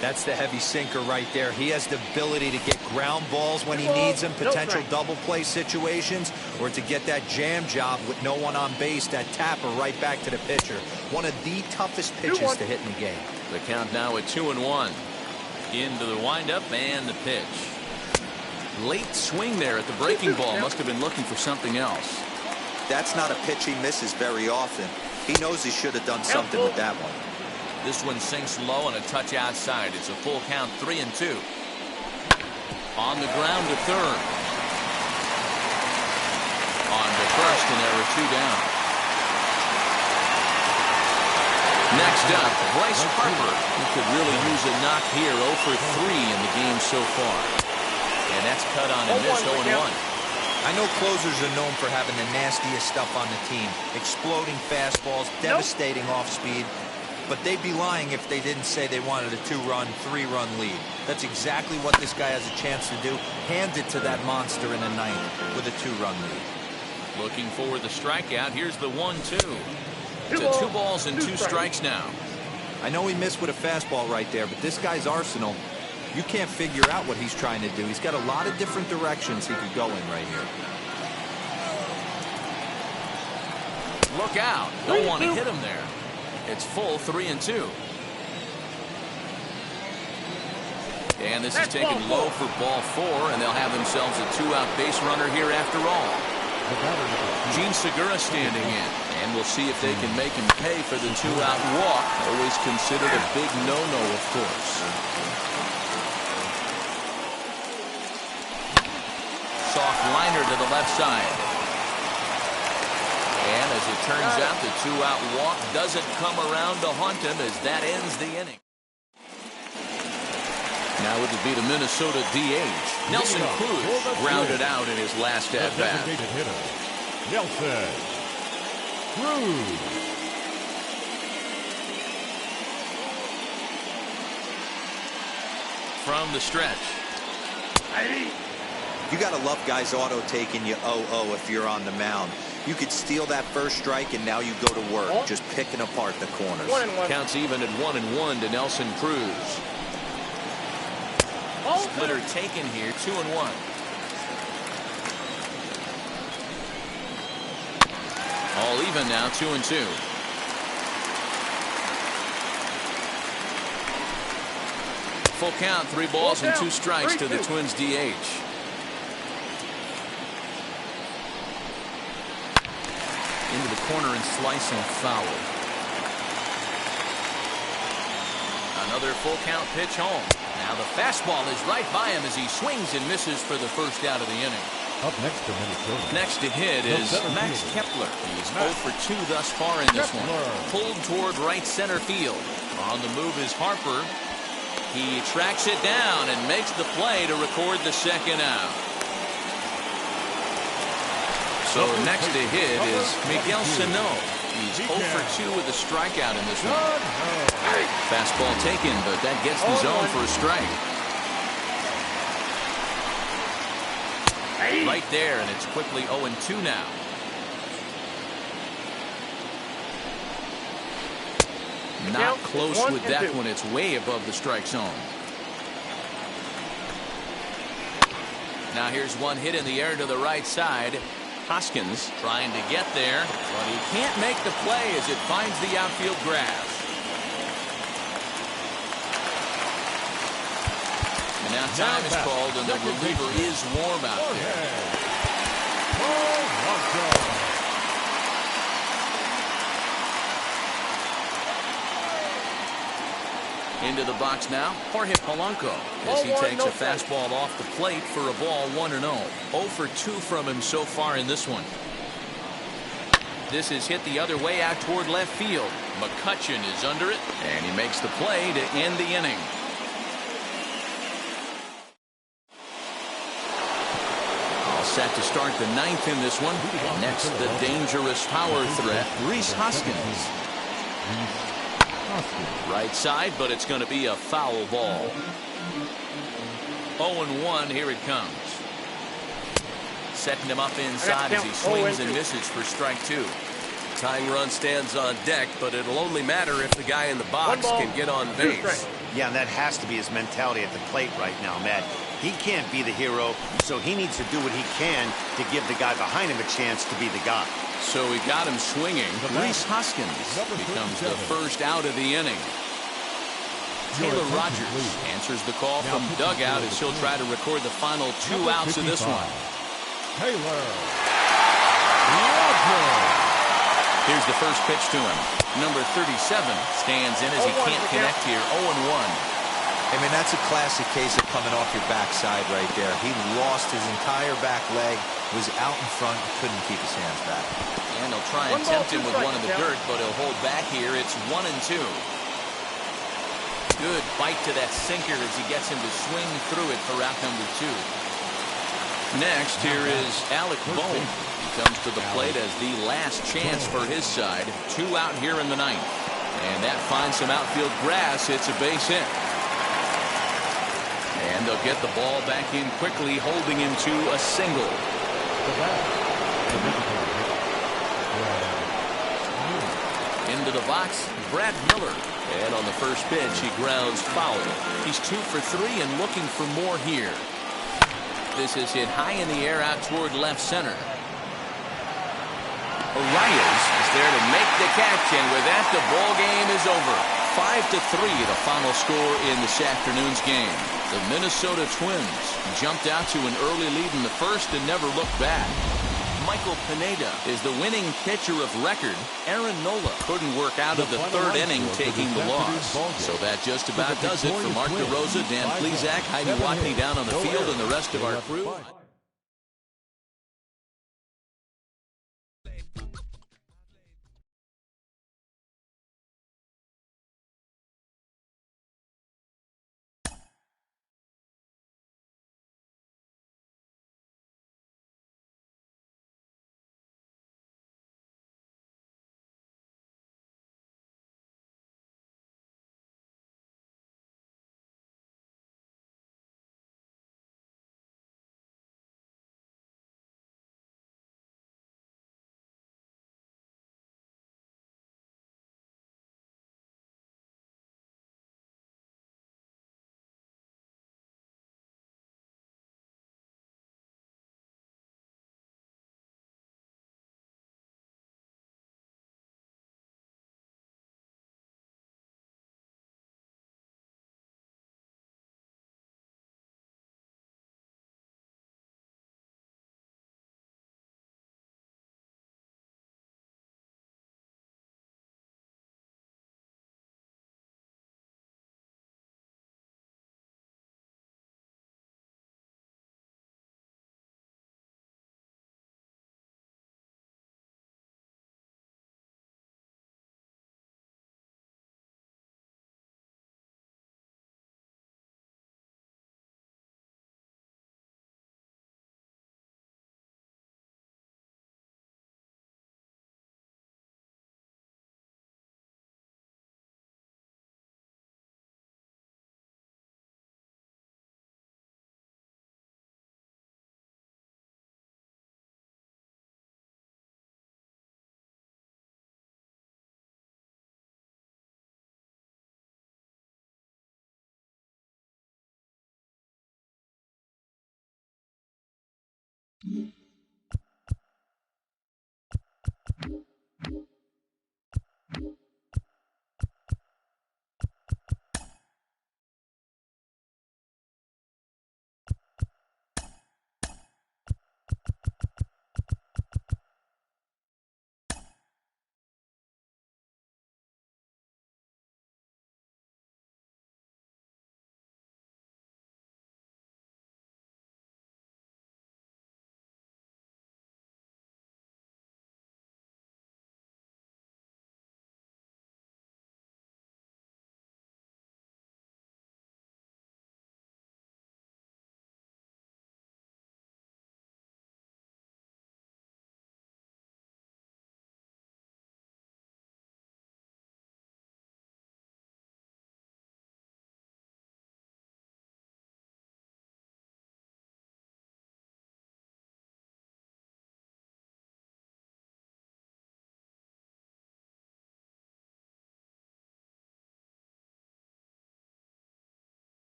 That's the heavy sinker right there. He has the ability to get ground balls when he needs them, potential double play situations, or to get that jam job with no one on base, that tapper right back to the pitcher. One of the toughest pitches to hit in the game. The count now at 2-1. Into the windup and the pitch. Late swing there at the breaking ball. Must have been looking for something else. That's not a pitch he misses very often. He knows he should have done something with that one. This one sinks low and a touch outside. It's a full count, 3-2. On the ground to third. On to first, and there are 2 down. Next up, Bryce Harper. He could really use a knock here. 0 for 3 in the game so far. And that's cut on and missed 0-1. I know closers are known for having the nastiest stuff on the team. Exploding fastballs, devastating off speed. But they'd be lying if they didn't say they wanted a 2-run, 3-run lead. That's exactly what this guy has a chance to do. Hand it to that monster in the 9th with a 2-run lead. Looking for the strikeout. Here's the 1-2. It's a 2 balls and 2 strikes now. I know he missed with a fastball right there, but this guy's arsenal, you can't figure out what he's trying to do. He's got a lot of different directions he could go in right here. Look out. Don't want to hit him there. It's full 3-2. And this is taken low for ball 4, and they'll have themselves a 2-out base runner here after all. Gene Segura standing in, and we'll see if they can make him pay for the two-out walk. Always considered a big no-no, of course. Soft liner to the left side. And as it turns out, the two-out walk doesn't come around to haunt him as that ends the inning. Now it would be the Minnesota DH. Nelson Cruz grounded out in his last at-bat. Nelson Cruz. From the stretch. You got to love guys auto-taking you 0-0 if you're on the mound. You could steal that first strike, and now you go to work, just picking apart the corners. 1-1. Counts even at 1-1 to Nelson Cruz. Splitter taken here, 2-1. All even now, 2-2. Full count, 3 balls and 2 strikes to the Twins DH. Into the corner and slicing foul. Another full count pitch home. Now the fastball is right by him as he swings and misses for the first out of the inning. Up next to Minnesota. Next to hit is Max Kepler. He's 0 for 2 thus far in this one. Pulled toward right center field. On the move is Harper. He tracks it down and makes the play to record the second out. So next to hit is Miguel Sano. He's 0 for 2 with a strikeout in this one. Fastball taken, but that gets the zone for a strike. Right there, and it's quickly 0-2 now. Not close with that one. It's way above the strike zone. Now here's one hit in the air to the right side. Hoskins trying to get there, but he can't make the play as it finds the outfield grass. And now time is called, and the reliever is warm out there. Into the box now, Jorge Polanco, as he takes a fastball off the plate for a ball 1-0. 0 for 2 from him so far in this one. This is hit the other way out toward left field. McCutchen is under it, and he makes the play to end the inning. All set to start the 9th in this one. Next, the dangerous power threat, Rhys Hoskins. Right side, but it's going to be a foul ball. 0-1, here it comes. Setting him up inside as he swings and misses for strike 2. Tying run stands on deck, but it'll only matter if the guy in the box can get on base. Yeah, and that has to be his mentality at the plate right now, Matt. He can't be the hero, so he needs to do what he can to give the guy behind him a chance to be the guy. So he got him swinging. Rhys Hoskins becomes the first out of the inning. Taylor Rogers answers the call from dugout as he'll try to record the final 2 outs of this one. Taylor. Here's the first pitch to him. Number 37 stands in as he can't connect here. 0-1. I mean, that's a classic case of coming off your backside right there. He lost his entire back leg, was out in front, couldn't keep his hands back. And he'll try and tempt him with one in the dirt, but he'll hold back here. It's 1-2. Good bite to that sinker as he gets him to swing through it for out number 2. Next, here is Alec Bohm. He comes to the plate as the last chance for his side. 2 out here in the 9th. And that finds some outfield grass. It's a base hit. And they'll get the ball back in quickly, holding him to a single. Into the box, Brad Miller. And on the first pitch, he grounds foul. He's 2 for 3 and looking for more here. This is hit high in the air out toward left center. Arias is there to make the catch, and with that, the ball game is over. 5-3, the final score in this afternoon's game. The Minnesota Twins jumped out to an early lead in the first and never looked back. Michael Pineda is the winning pitcher of record. Aaron Nola couldn't work out of the third inning, taking the loss. So that just about does it for Mark DeRosa, Dan Plesac, Heidi Watney down on the field, and the rest of our crew.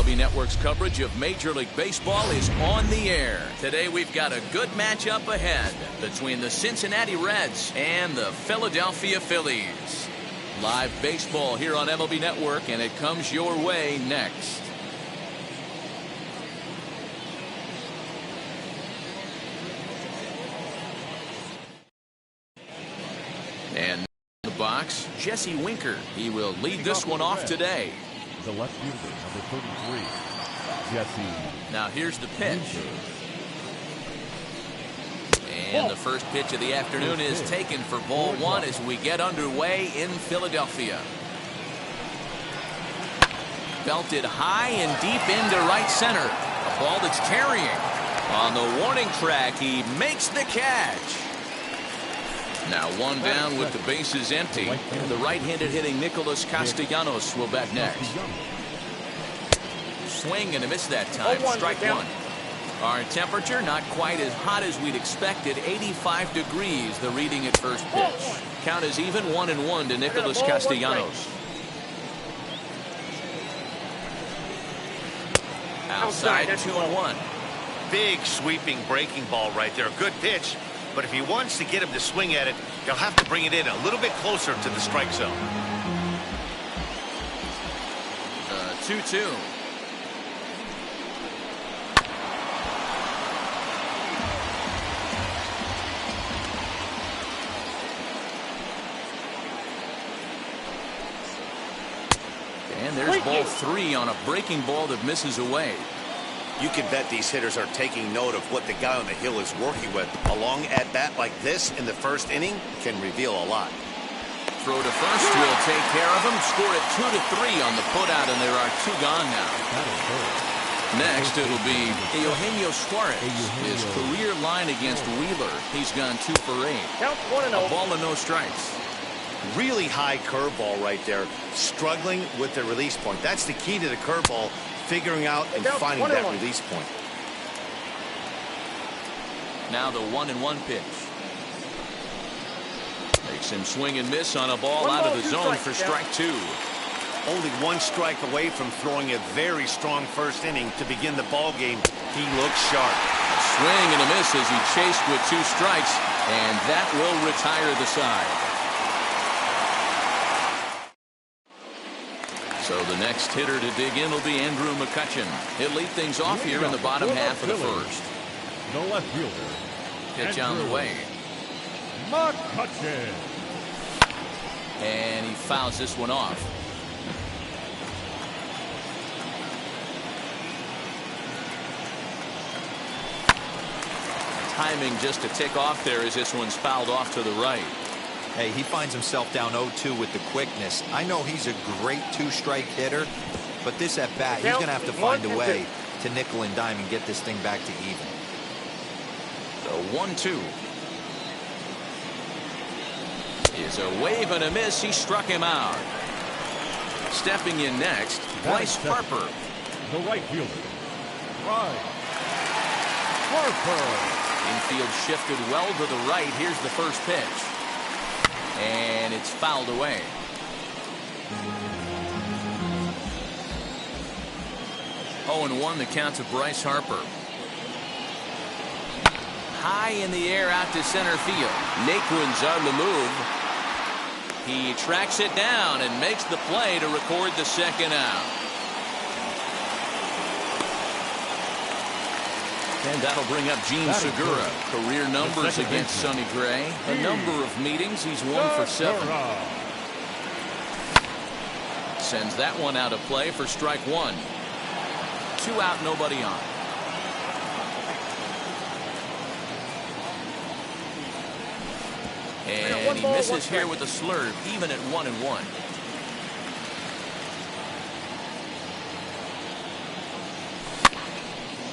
MLB Network's coverage of Major League Baseball is on the air. Today we've got a good matchup ahead between the Cincinnati Reds and the Philadelphia Phillies. Live baseball here on MLB Network, and it comes your way next. And in the box, Jesse Winker. He will lead this one off today. The left fielder, number 33, Jesse. Now here's the pitch. And the first pitch of the afternoon is taken for ball one as we get underway in Philadelphia. Belted high and deep into right center. A ball that's carrying. On the warning track, he makes the catch. Now one down with the bases empty. The right-handed hitting Nicholas Castellanos will bat next. Swing and a miss that time. Strike one. Our temperature not quite as hot as we'd expected. 85 degrees, the reading at first pitch. Count is even 1-1 to Nicholas Castellanos. Outside 2-1. Big sweeping breaking ball right there. Good pitch. But if he wants to get him to swing at it, he'll have to bring it in a little bit closer to the strike zone. 2-2. And there's ball three on a breaking ball that misses away. You can bet these hitters are taking note of what the guy on the hill is working with. A long at-bat like this in the first inning can reveal a lot. Throw to first will take care of him. Score it 2-3 on the putout, and there are two gone now. Next, it'll be Eugenio Suarez. His career line against Wheeler. He's gone 2 for 8. Count 1-0. A ball and no strikes. Really high curveball right there. Struggling with the release point. That's the key to the curveball. Figuring out and finding that release point. Now the 1-1 pitch. Makes him swing and miss on a ball out of the zone for strike two. Only one strike away from throwing a very strong first inning to begin the ball game. He looks sharp. A swing and a miss as he chased with 2 strikes, and that will retire the side. So the next hitter to dig in will be Andrew McCutchen. He'll lead things off here in the bottom half of the first. The left fielder. Pitch on the way. McCutchen. And he fouls this one off. Timing just to tick off there as this one's fouled off to the right. Hey, he finds himself down 0-2 with the quickness. I know he's a great 2-strike hitter, but this at bat, he's going to have to find a way to nickel and dime and get this thing back to even. So 1-2. Is a wave and a miss. He struck him out. Stepping in next, Bryce Harper. The right fielder. Bryce Harper. Infield shifted well to the right. Here's the first pitch. And it's fouled away. Oh, and 1 the count to Bryce Harper. High in the air out to center field. Naquin's on the move. He tracks it down and makes the play to record the second out. And that'll bring up Gene Segura. Career numbers against Sonny Gray. A number of meetings. He's 1 for 7. Sends that one out of play for strike 1. 2 out, nobody on. And he misses here with a slurve, even at 1-1.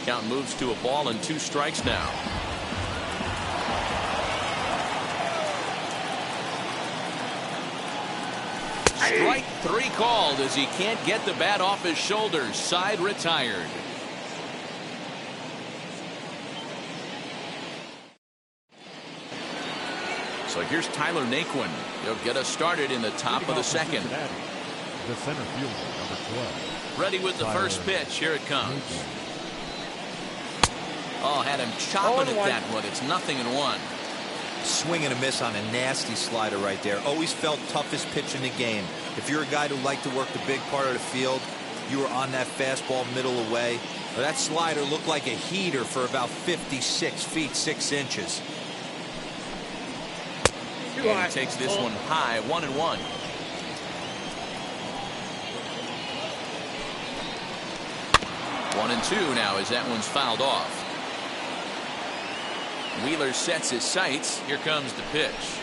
Count moves to a ball and 2 strikes now. Strike 3 called as he can't get the bat off his shoulders. Side retired. So here's Tyler Naquin. He'll get us started in the top of the second. the center fielder, number 12. Ready with the first pitch. Here it comes. Oh, had him chopping at that one. It's 0-1. Swing and a miss on a nasty slider right there. Always felt toughest pitch in the game. If you're a guy who liked to work the big part of the field, you were on that fastball middle away. That slider looked like a heater for about 56 feet 6 inches. And he takes this one high, 1-1. One and two now as that one's fouled off. Wheeler sets his sights. Here comes the pitch.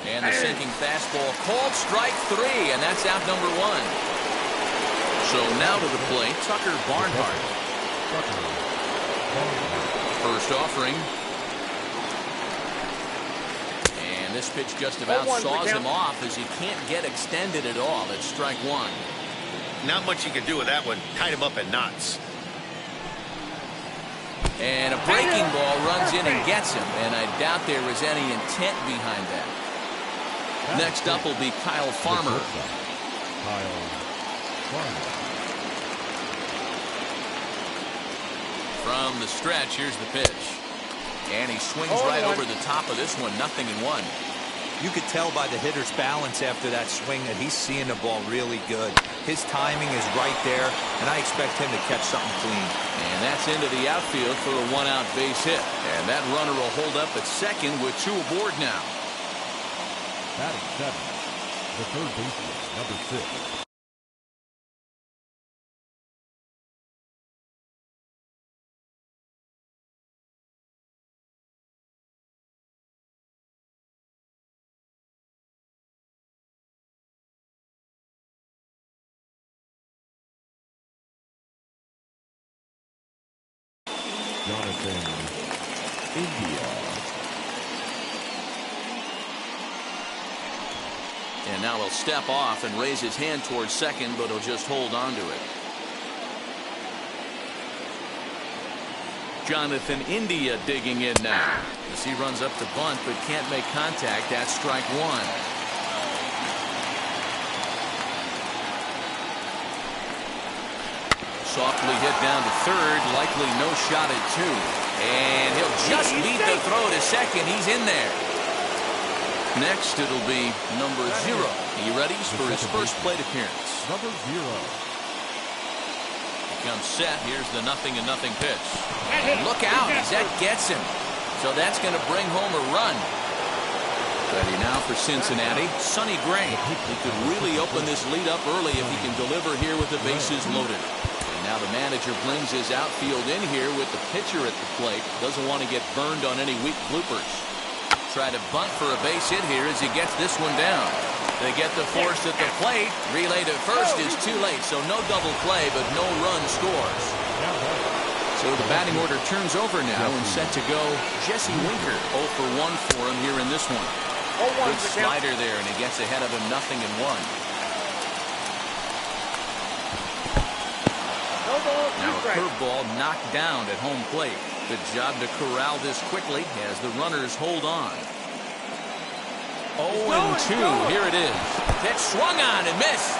And the sinking fastball. Called strike 3, and that's out number 1. So now to the plate, Tucker Barnhart. First offering. And this pitch just about saws him off as he can't get extended at all. It's strike 1. Not much you can do with that one. Tied him up in knots. And a breaking ball runs in and gets him, and I doubt there was any intent behind that. Next up will be Kyle Farmer. From the stretch, here's the pitch. And he swings right over the top of this one, 0-1. You could tell by the hitter's balance after that swing that he's seeing the ball really good. His timing is right there, and I expect him to catch something clean. And that's into the outfield for a 1-out base hit. And that runner will hold up at second with 2 aboard now. Batting 7, the third baseman, number 6. Jonathan India. And now he'll step off and raise his hand towards second, but he'll just hold on to it. Jonathan India digging in now as he runs up to bunt but can't make contact. That's strike 1. Softly hit down to third, likely no shot at 2. And he'll just beat the throw to second. He's in there. Next, it'll be number 0. He readies for his first plate appearance. Number 0. He comes set. Here's the 0-0 pitch. And look out as that gets him. So that's going to bring home a run. Ready now for Cincinnati, Sonny Gray. He could really open this lead up early if he can deliver here with the bases loaded. Now the manager brings his outfield in here with the pitcher at the plate. Doesn't want to get burned on any weak bloopers. Try to bunt for a base hit here as he gets this one down. They get the force at the plate. Relay to first is too late, so no double play, but no run scores. So the batting order turns over now and set to go Jesse Winker. 0 for 1 for him here in this one. Good slider there, and he gets ahead of him 0-1. Now a curveball knocked down at home plate. Good job to corral this quickly as the runners hold on. 0-2. Here it is. Pitch swung on and missed.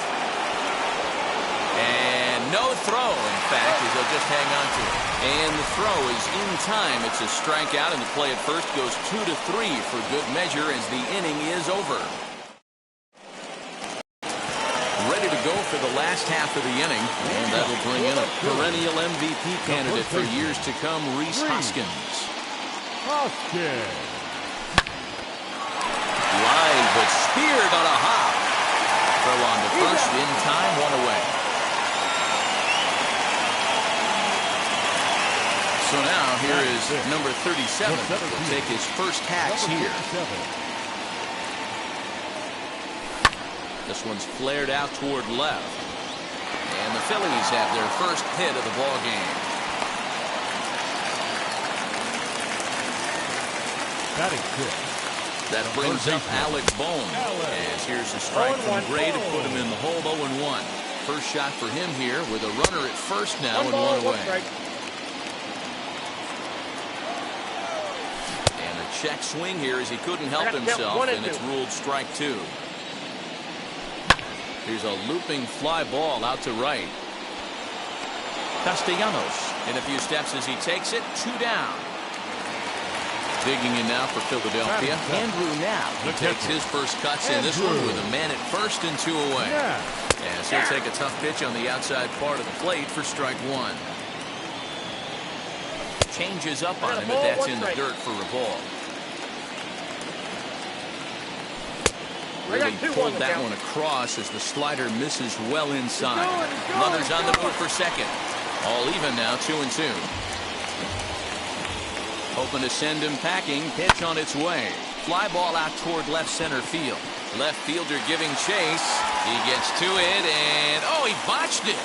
And no throw, in fact, as they'll just hang on to it. And the throw is in time. It's a strikeout, and the play at first goes 2-3 for good measure as the inning is over. Ready to go for the last half of the inning, and that'll bring in a perennial MVP candidate for years to come, Rhys Hoskins. Live, but speared on a hop. Throw on to first, in time, 1 away. So now here is number 37. He'll take his first hacks here. This one's flared out toward left. And the Phillies have their first hit of the ball game. Batting 6. That brings up Alec Bohm. As here's a strike from Gray to put him in the hole. 0-1. First shot for him here with a runner at first now and 1 away. And a check swing here as he couldn't help himself, and it's ruled strike 2. Here's a looping fly ball out to right. Castellanos in a few steps as he takes it. 2 down. Digging in now for Philadelphia. Andrew now. He takes his first cuts in this one with a man at first and 2 away. As he'll take a tough pitch on the outside part of the plate for strike 1. Changes up on him, but that's in the dirt for a ball. Really pulled that one across as the slider misses well inside. Runners on the move for second. All even now, 2-2. Hoping to send him packing. Pitch on its way. Fly ball out toward left center field. Left fielder giving chase. He gets to it, and oh, he botched it.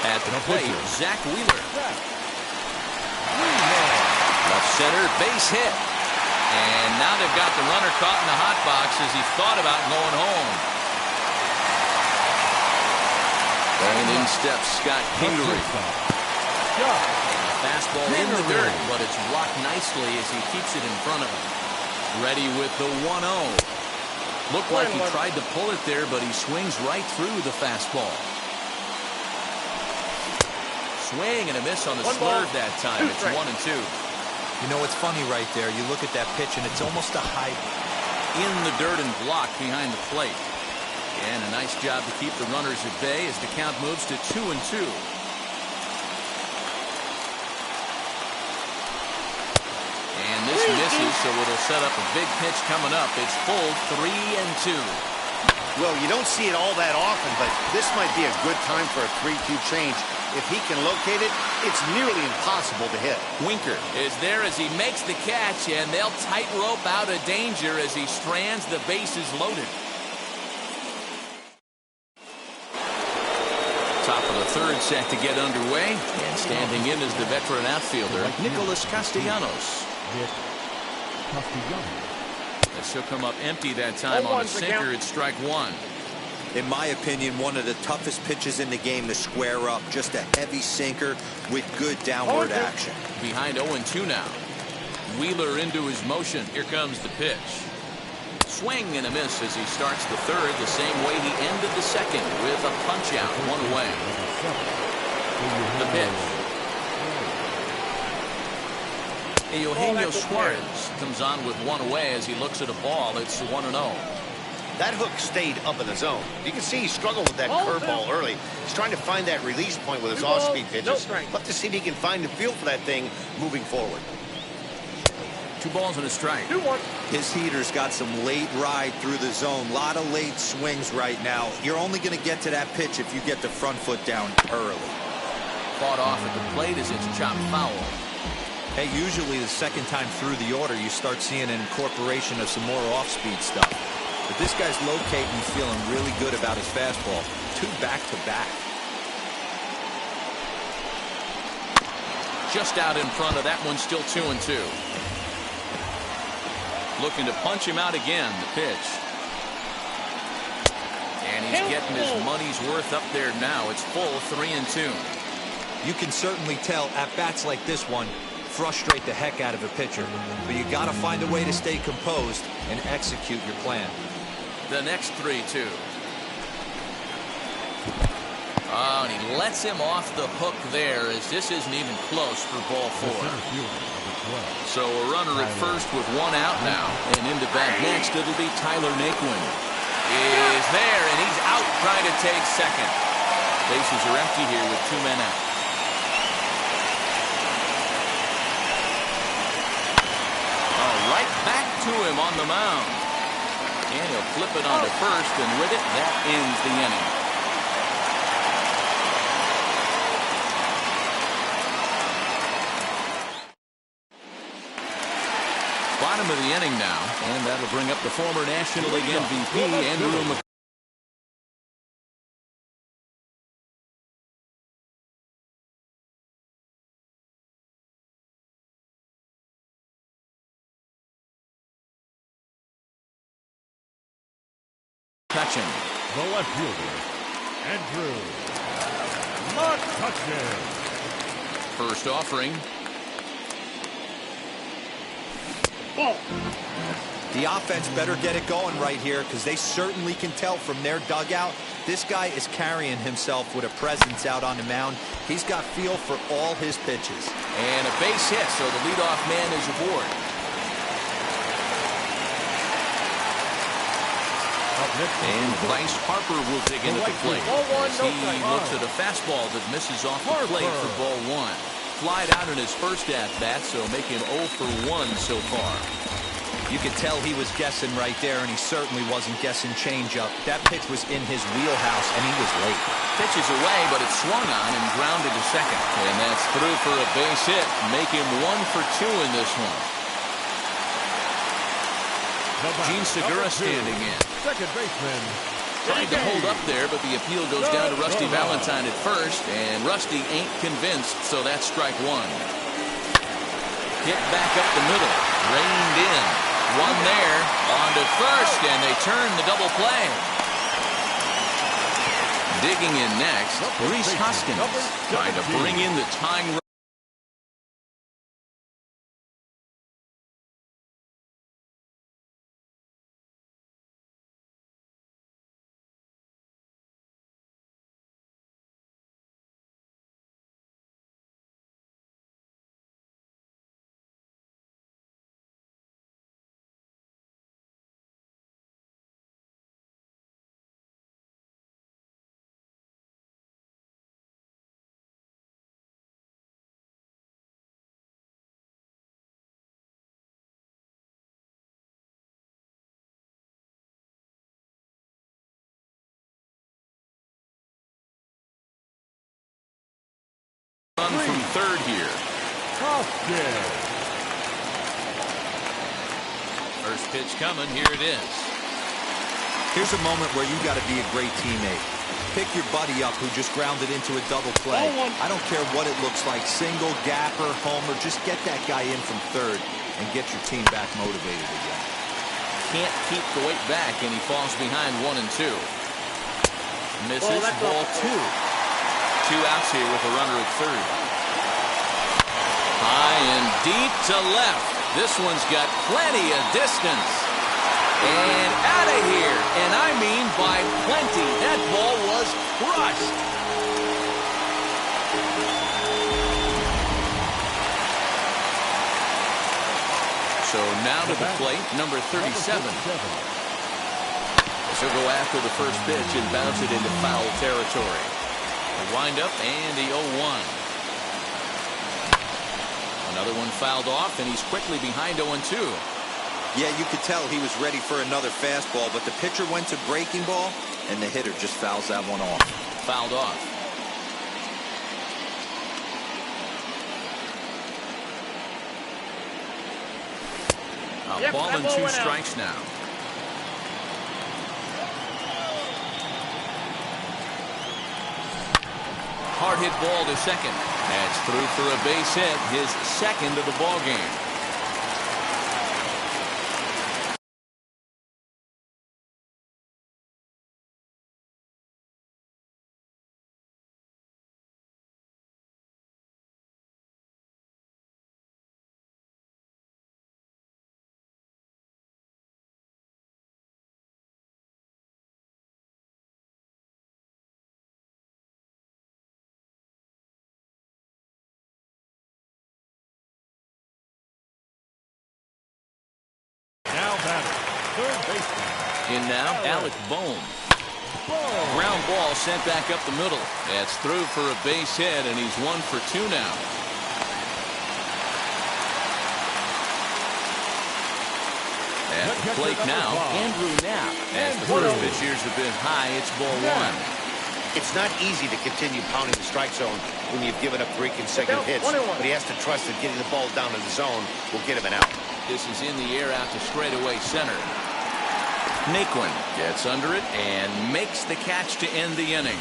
At the plate, Zach Wheeler. Left center, base hit. And now they've got the runner caught in the hot box as he thought about going home. And in steps Scott Kingery. Fastball in the dirt, but it's blocked nicely as he keeps it in front of him. Ready with the 1-0. Looked like he tried to pull it there, but he swings right through the fastball. Swing and a miss on the swerve that time. It's 1-2. You know, it's funny right there. You look at that pitch, and it's almost a high. In the dirt and blocked behind the plate. And a nice job to keep the runners at bay as the count moves to 2-2. And this misses, so it'll set up a big pitch coming up. It's full 3-2. Well, you don't see it all that often, but this might be a good time for a 3-2 change. If he can locate it, it's nearly impossible to hit. Winker is there as he makes the catch, and they'll tightrope out of danger as he strands the bases loaded. Top of the third set to get underway, and standing in is the veteran outfielder, Nicholas Castellanos. As he'll come up empty that time on a sinker. It's strike 1. In my opinion, one of the toughest pitches in the game to square up. Just a heavy sinker with good downward action. Behind 0-2 now. Wheeler into his motion. Here comes the pitch. Swing and a miss as he starts the third the same way he ended the second with a punch out. 1 away. The pitch. Eugenio Suarez comes on with 1 away as he looks at a ball. It's 1-0. That hook stayed up in the zone. You can see he struggled with that curveball early. He's trying to find that release point with his off-speed pitches. Love to see if he can find the feel for that thing moving forward. 2 balls and a strike. His heater's got some late ride through the zone. A lot of late swings right now. You're only going to get to that pitch if you get the front foot down early. Fought off at the plate as it's chopped foul. Hey, usually the second time through the order, you start seeing an incorporation of some more off-speed stuff. But this guy's locating, he's feeling really good about his fastball. 2 back-to-back. Just out in front of that one, still 2-2. Looking to punch him out again, the pitch. And he's getting his money's worth up there now. It's full 3-2. You can certainly tell at bats like this one, frustrate the heck out of a pitcher. But you got to find a way to stay composed and execute your plan. The next 3-2. Oh, and he lets him off the hook there as this isn't even close for ball 4. So a runner at first with 1 out now. And into bat next, it'll be Tyler Naquin. Is there, and he's out trying to take second. Bases are empty here with 2 men out. Right back to him on the mound. And he'll flip it onto first, and with it, that ends the inning. Bottom of the inning now, and that'll bring up the former National League MVP, Andrew McCutcheon. The left fielder, Andrew McCutcheon. First offering. Ball. The offense better get it going right here because they certainly can tell from their dugout. This guy is carrying himself with a presence out on the mound. He's got feel for all his pitches. And a base hit, so the leadoff man is aboard. And Bryce Harper will dig into the plate as he looks at a fastball that misses off the plate for ball one. Flied out in his first at-bat, so make him 0 for 1 so far. You could tell he was guessing right there, and he certainly wasn't guessing changeup. That pitch was in his wheelhouse, and he was late. Pitch is away, but it's swung on and grounded to second. And that's through for a base hit. Make him 1 for 2 in this one. Gene Segura standing in. Second baseman. Tried to hold up there, but the appeal goes down to Rusty Valentine at first, and Rusty ain't convinced, so that's strike one. Hit back up the middle, reined in. One there, on to first, and they turn the double play. Digging in next, Reese Hoskins trying to bring in the tying run. Run from third here. First pitch coming. Here it is. Here's a moment where you got to be a great teammate. Pick your buddy up who just grounded into a double play. I don't care what it looks like, single, gapper, homer. Just get that guy in from third and get your team back motivated again. Can't keep the weight back, and he falls behind 1 and 2. Misses ball 2. 2 outs here with a runner at third. High and deep to left. This one's got plenty of distance. And out of here. And I mean by plenty. That ball was crushed. So now to the plate, number 37. He'll go after the first pitch and bounce it into foul territory. A windup and the 0-1. Another one fouled off, and he's quickly behind 0-2. Yeah, you could tell he was ready for another fastball, but the pitcher went to breaking ball, and the hitter just fouls that one off. Fouled off. A ball and 2 strikes now. Hard hit ball to second. That's through for a base hit, his second of the ball game. In now, Alec Bohm. Ground ball sent back up the middle. That's through for a base hit, and he's 1 for 2 now. At the plate now, Andrew Knapp. As the first pitch years have been high, it's ball 1. It's not easy to continue pounding the strike zone when you've given up 3 consecutive hits, but he has to trust that getting the ball down in the zone will get him an out. This is in the air out to straightaway center. Naquin gets under it and makes the catch to end the inning.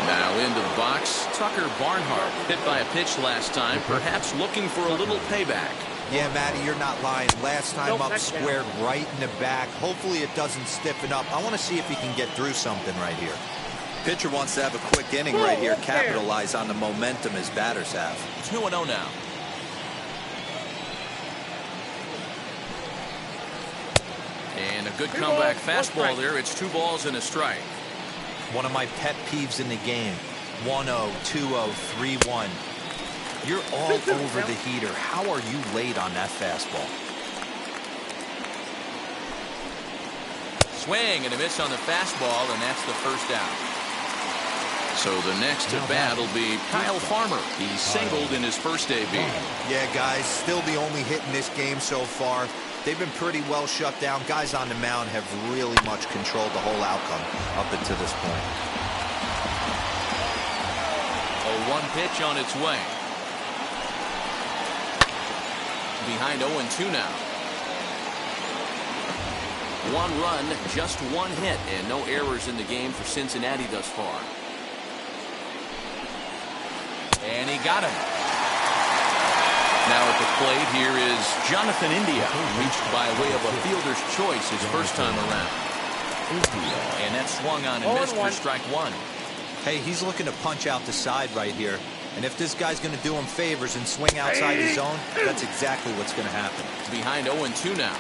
Now into the box, Tucker Barnhart, hit by a pitch last time, perhaps looking for a little payback. Yeah, Matty, you're not lying. Last time up squared right in the back. Hopefully it doesn't stiffen up. I want to see if he can get through something right here. Pitcher wants to have a quick inning right here, capitalize on the momentum his batters have. 2-0 now. And a good comeback fastball there. It's 2 balls and a strike. One of my pet peeves in the game. 1-0, 2-0, 3-1. You're all over the heater. How are you late on that fastball? Swing and a miss on the fastball, and that's the first out. So the next to bat will be Kyle Farmer. He singled in his first debut. Yeah, guys, still the only hit in this game so far. They've been pretty well shut down. Guys on the mound have really much controlled the whole outcome up until this point. A 1 pitch on its way. Behind 0-2 now. 1 run, just 1 hit, and no errors in the game for Cincinnati thus far. And he got him. Now at the plate, here is Jonathan India, reached by way of a fielder's choice his first time around. And that swung on and missed for strike 1. Hey, he's looking to punch out the side right here. And if this guy's going to do him favors and swing outside his zone, that's exactly what's going to happen. Behind 0-2 now.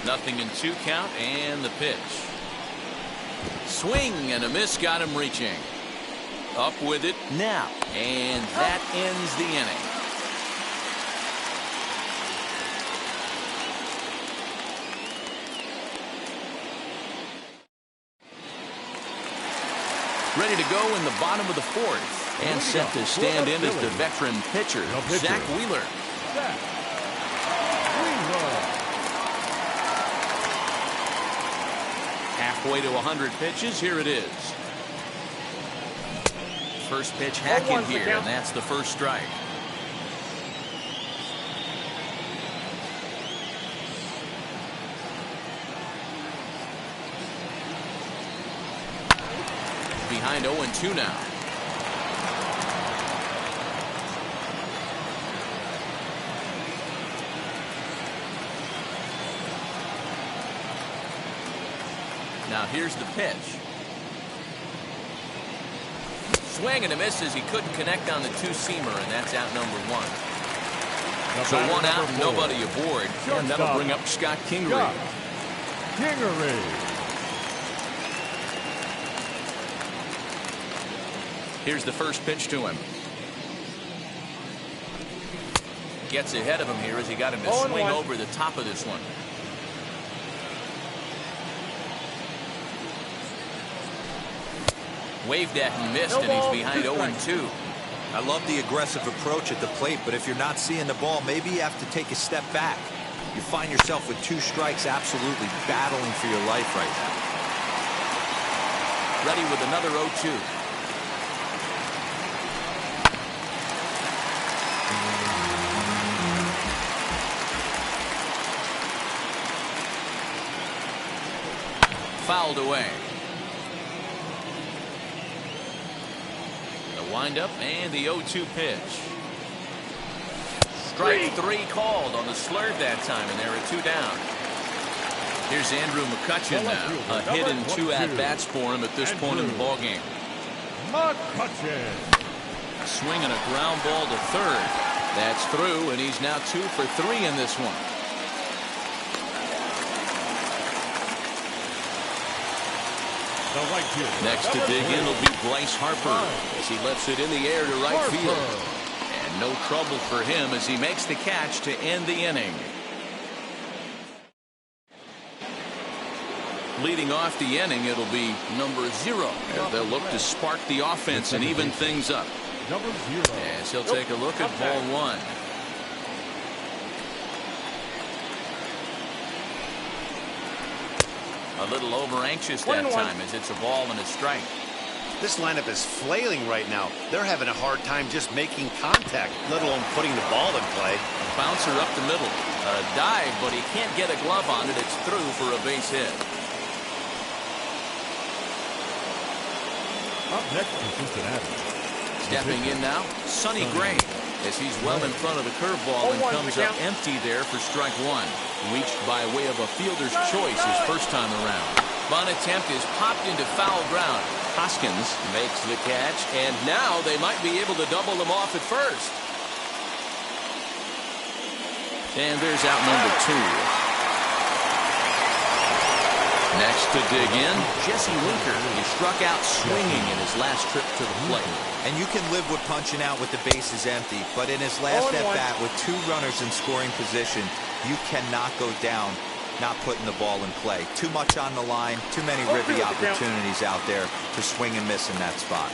0-2 count, and the pitch. Swing and a miss, got him reaching. Up with it now, and that ends the inning. Ready to go in the bottom of the 4th, and set to stand in as the veteran pitcher, Zach Wheeler. Halfway to 100 pitches, here it is. First pitch hacking here, and that's the first strike. Behind 0-2 now. Now here's the pitch. Swing and a miss as he couldn't connect on the 2-seamer, and that's out number 1. So 1 out, nobody aboard, and that'll bring up Scott Kingery. Here's the first pitch to him. Gets ahead of him here as he got him to swing over the top of this one. Waved at and missed, and he's behind 0-2. I love the aggressive approach at the plate, but if you're not seeing the ball, maybe you have to take a step back. You find yourself with 2 strikes, absolutely battling for your life right now. Ready with another 0-2. Fouled away. The windup and the 0-2 pitch. Strike 3 called on the slurve that time, and there are 2 down. Here's Andrew McCutchen now. A hit and 2 at-bats for him at this point in the ballgame. McCutchen. Swinging a ground ball to third. That's through, and he's now 2 for 3 in this one. Next to dig in will be Bryce Harper as he lets it in the air to right field. And no trouble for him as he makes the catch to end the inning. Leading off the inning, it'll be number 0. As they'll look to spark the offense and even things up. As he'll take a look at ball 1. A little over anxious that time as it's a ball and a strike. This lineup is flailing right now. They're having a hard time just making contact, let alone putting the ball in play. A bouncer up the middle. A dive, but he can't get a glove on it. It's through for a base hit. Up next to Cincinnati. Stepping in now, Sonny Gray, as he's well in front of the curveball and comes up empty there for strike 1. Reached by way of a fielder's choice his first time around. Bunt attempt is popped into foul ground. Hoskins makes the catch, and now they might be able to double them off at first. And there's out number 2. Next to dig in, Jesse Winker. He struck out swinging in his last trip to the plate. And you can live with punching out with the bases empty, but in his last at-bat with 2 runners in scoring position, you cannot go down not putting the ball in play. Too much on the line, too many ribby opportunities out there to swing and miss in that spot.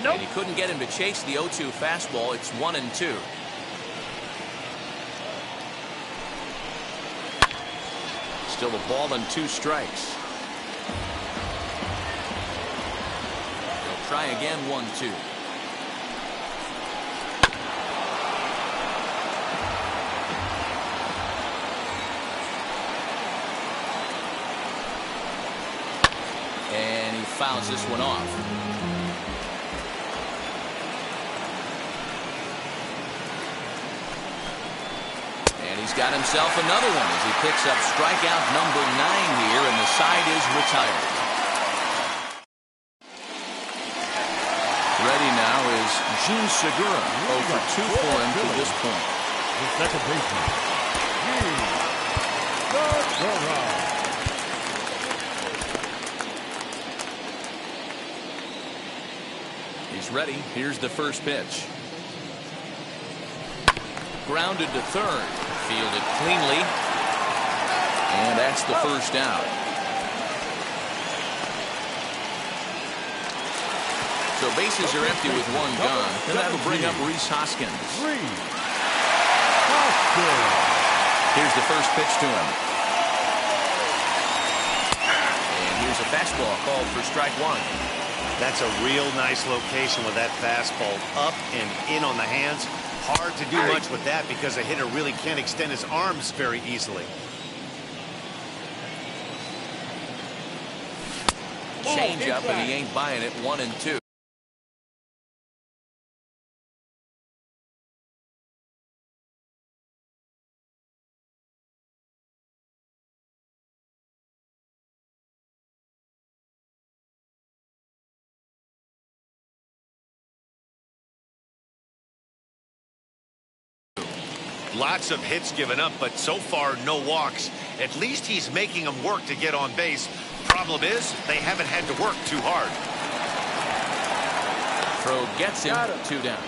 And he couldn't get him to chase the 0-2 fastball. It's 1-2. Still a ball and 2 strikes. He'll try again, 1-2. And he fouls this one off. He's got himself another one as he picks up strikeout number 9 here, and the side is retired. Ready now is Gene Segura, 0 for 2 for him to this point. The second baseman, Gene Segura. He's ready. Here's the first pitch. Grounded to third. Fielded cleanly. And that's the first out. So bases are empty with 1 gone. And that'll bring up Rhys Hoskins. Here's the first pitch to him. And here's a fastball called for strike 1. That's a real nice location with that fastball up and in on the hands. Hard to do much with that because a hitter really can't extend his arms very easily. Change up, and he ain't buying it. 1-2. Lots of hits given up, but so far no walks. At least he's making them work to get on base. Problem is, they haven't had to work too hard. Throw gets him. 2 down.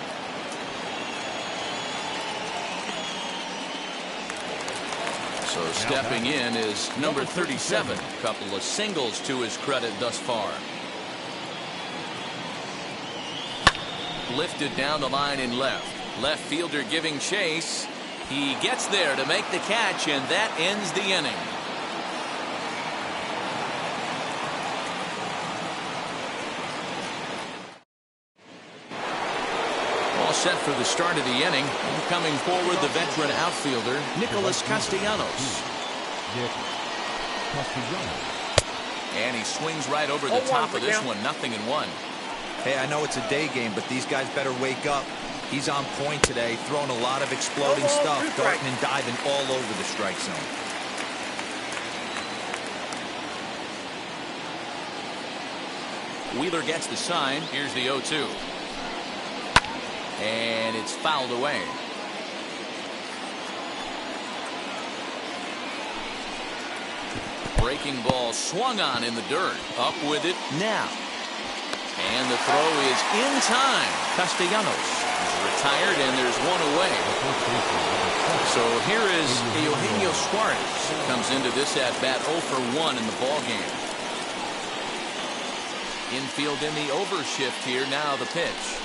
So stepping in is number 37. Couple of singles to his credit thus far. Lifted down the line in left. Left fielder giving chase. He gets there to make the catch, and that ends the inning. All set for the start of the inning. And coming forward, the veteran outfielder, Nicholas Castellanos. And he swings right over the top of this one. 0-1. Hey, I know it's a day game, but these guys better wake up. He's on point today, throwing a lot of exploding stuff, darting and diving all over the strike zone. Wheeler gets the sign. Here's the 0-2. And it's fouled away. Breaking ball swung on in the dirt. Up with it now. And the throw is in time. Castellanos retired, and there's 1 away. So here is Eugenio Suarez. Comes into this at-bat 0 for 1 in the ballgame. Infield in the overshift here. Now the pitch.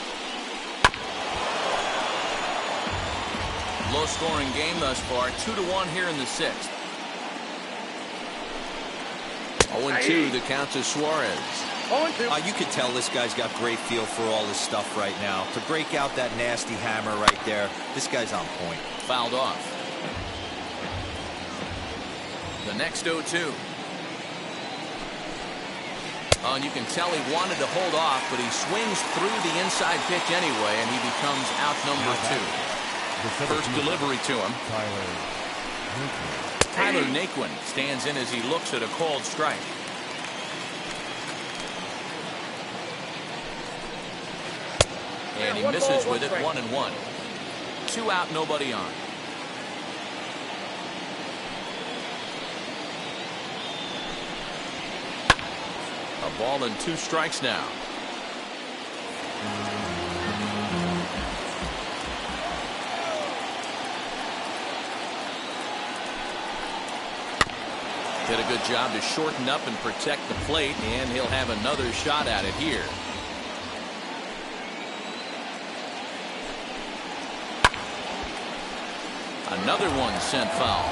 Low-scoring game thus far. 2-1 here in the 6th. 0-2 the count to Suarez. You can tell this guy's got great feel for all this stuff right now. To break out that nasty hammer right there, this guy's on point. Fouled off. The next 0-2. Oh, and you can tell he wanted to hold off, but he swings through the inside pitch anyway, and he becomes out number 2. First delivery to him. Tyler Naquin stands in as he looks at a called strike. And he misses with it, 1-1. 2 out, nobody on. A ball and 2 strikes now. Did a good job to shorten up and protect the plate, and he'll have another shot at it here. Another one sent foul.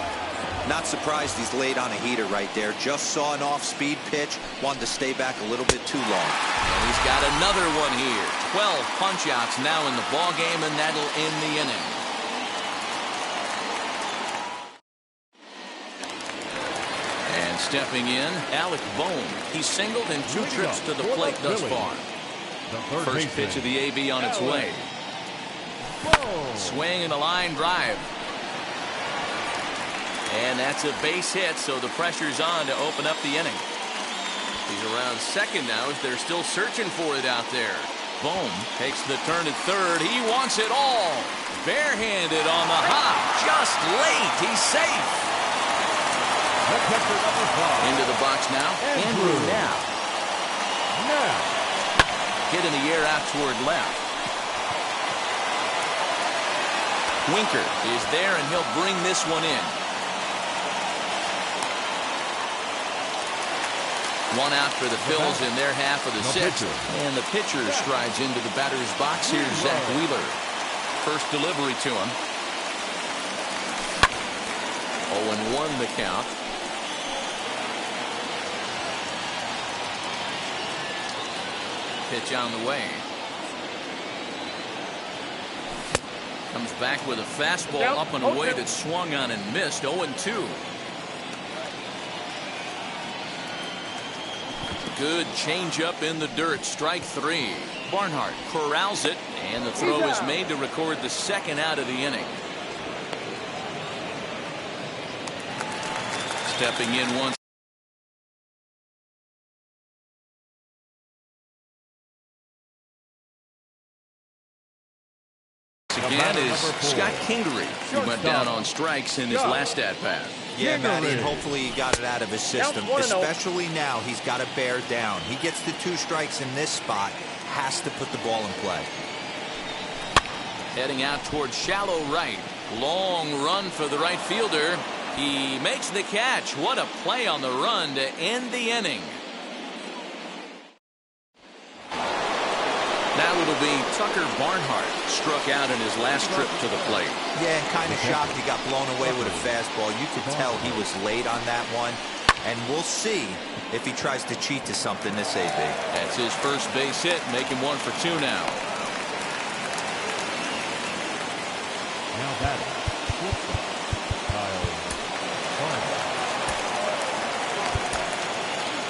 Not surprised he's laid on a heater right there. Just saw an off-speed pitch. Wanted to stay back a little bit too long. And he's got another one here. 12 punch-outs now in the ballgame, and that'll end the inning. And stepping in, Alec Bohm. He's singled in 2 trips to the plate thus far. First pitch of the AB on its way. Swing and a line drive. And that's a base hit, so the pressure's on to open up the inning. He's around second now as they're still searching for it out there. Bohm takes the turn at third. He wants it all. Barehanded on the hop. Just late. He's safe. Into the box now. Andrew now. Hit in the air out toward left. Winker is there, and he'll bring this one in. 1 out for the Phils in their half of the 6th. And the pitcher strides into the batter's box. Here's Zach Wheeler. First delivery to him. 0-1 the count. Pitch on the way. Comes back with a fastball up and away that swung on and missed. 0-2. Good changeup in the dirt. Strike 3. Barnhart corrals it, and the throw is made to record the 2nd out of the inning. Stepping in once again is Scott Kingery, who went down on strikes in his last at-bat. Yeah, Matty, and hopefully he got it out of his system, especially now he's got to bear down. He gets the 2 strikes in this spot, has to put the ball in play. Heading out towards shallow right. Long run for the right fielder. He makes the catch. What a play on the run to end the inning. Now it'll be Tucker Barnhart, struck out in his last trip to the plate. Yeah, and kind of shocked he got blown away with a fastball. You could tell he was late on that one, and we'll see if he tries to cheat to something this AB. That's his first base hit, making 1 for 2 now. Now batting,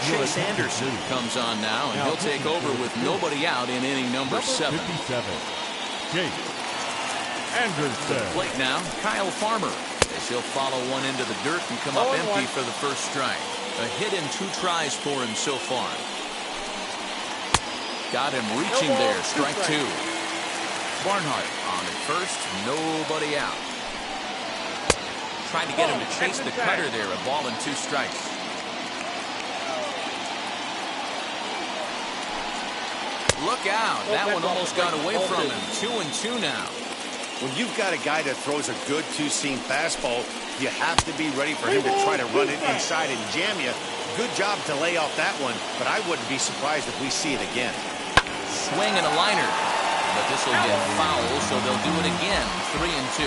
Chase Anderson comes on now, and he'll take over with nobody out in inning number 7. 57. Chase Anderson. Plate now, Kyle Farmer, as he'll follow one into the dirt and come up empty for the first strike. A hit in 2 tries for him so far. Got him reaching there, strike 2. Barnhart on at first, nobody out. Tried to get him to chase the cutter there, a ball and 2 strikes. Look out. That one almost got away from him. 2-2 now. When you've got a guy that throws a good 2-seam fastball, you have to be ready for him to try to run it inside and jam you. Good job to lay off that one, but I wouldn't be surprised if we see it again. Swing and a liner. But this will get foul, so they'll do it again. 3-2.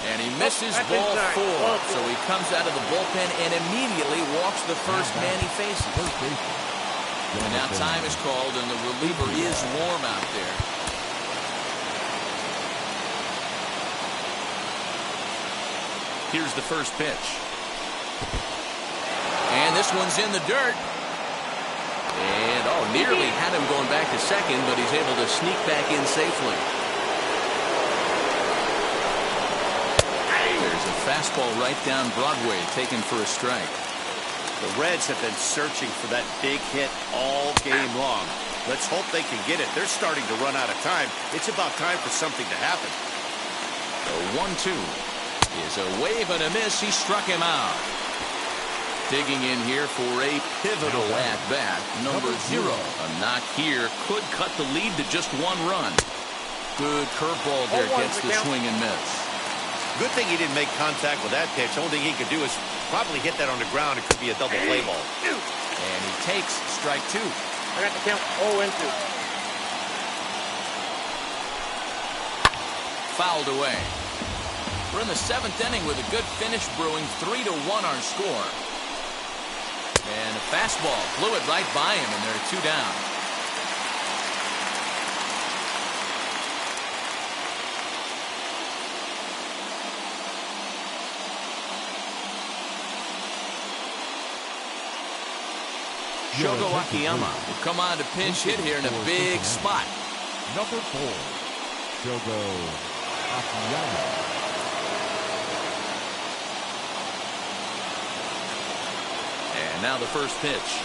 And he misses ball 4. So he comes out of the bullpen and immediately walks the first man he faces. And now time is called, and the reliever is warm out there. Here's the first pitch. And this one's in the dirt. And, nearly had him going back to second, but he's able to sneak back in safely. fastball right down Broadway, taken for a strike. The Reds have been searching for that big hit all game long. Let's hope they can get it. They're starting to run out of time. It's about time for something to happen. The 1-2 is a wave and a miss. He struck him out. Digging in here for a pivotal at-bat, number 0. A knock here could cut the lead to just 1 run. Good curveball there, gets the swing and miss. Good thing he didn't make contact with that pitch. Only thing he could do is probably hit that on the ground. It could be a double play ball. And he takes strike 2. I got the count 0-2. Fouled away. We're in the 7th inning with a good finish brewing. 3-1 our score. And a fastball blew it right by him, and they're 2 down. Shogo Akiyama will come on to pinch hit here in a big spot. Number 4, Shogo Akiyama. And now the first pitch.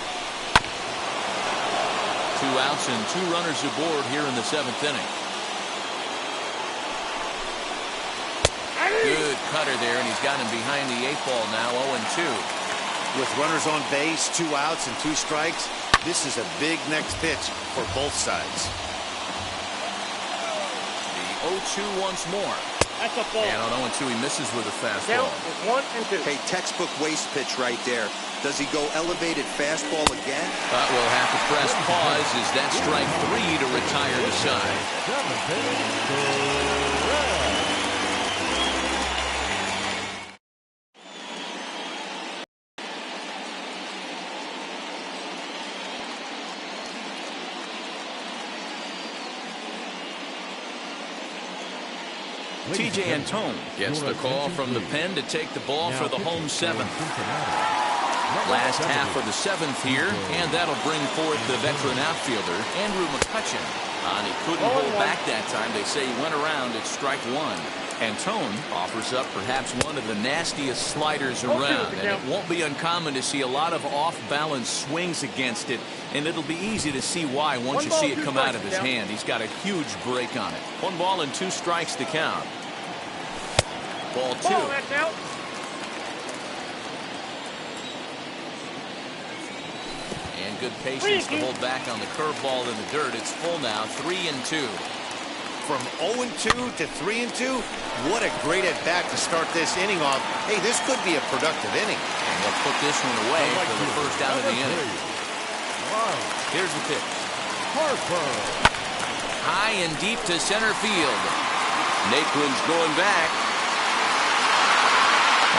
2 outs and 2 runners aboard here in the 7th inning. Good cutter there, and he's got him behind the 8 ball now, 0-2. With runners on base, 2 outs and 2 strikes, this is a big next pitch for both sides. The 0-2 once more. That's a ball. And on 0-2, he misses with a fastball. Count is 1-2. Hey, textbook waste pitch right there. Does he go elevated fastball again? But we'll have to press pause as that strike 3 to retire the side. TJ Antone gets the call from the pen to take the ball for the home 7th. Last half of the 7th here, and that'll bring forth the veteran outfielder, Andrew McCutcheon. He couldn't hold back that time. They say he went around at strike 1. Antone offers up perhaps one of the nastiest sliders around, and it won't be uncommon to see a lot of off-balance swings against it, and it'll be easy to see why once you see it come out of his hand. He's got a huge break on it. 1 ball and 2 strikes to count. Ball 2. That's out. And good patience to hold back on the curveball in the dirt. It's full now, 3-2. From 0-2 to 3-2, what a great at-bat to start this inning off. Hey, this could be a productive inning. And they'll put this one away for the first out of the inning. Here's the pitch. High and deep to center field. Naquin's going back.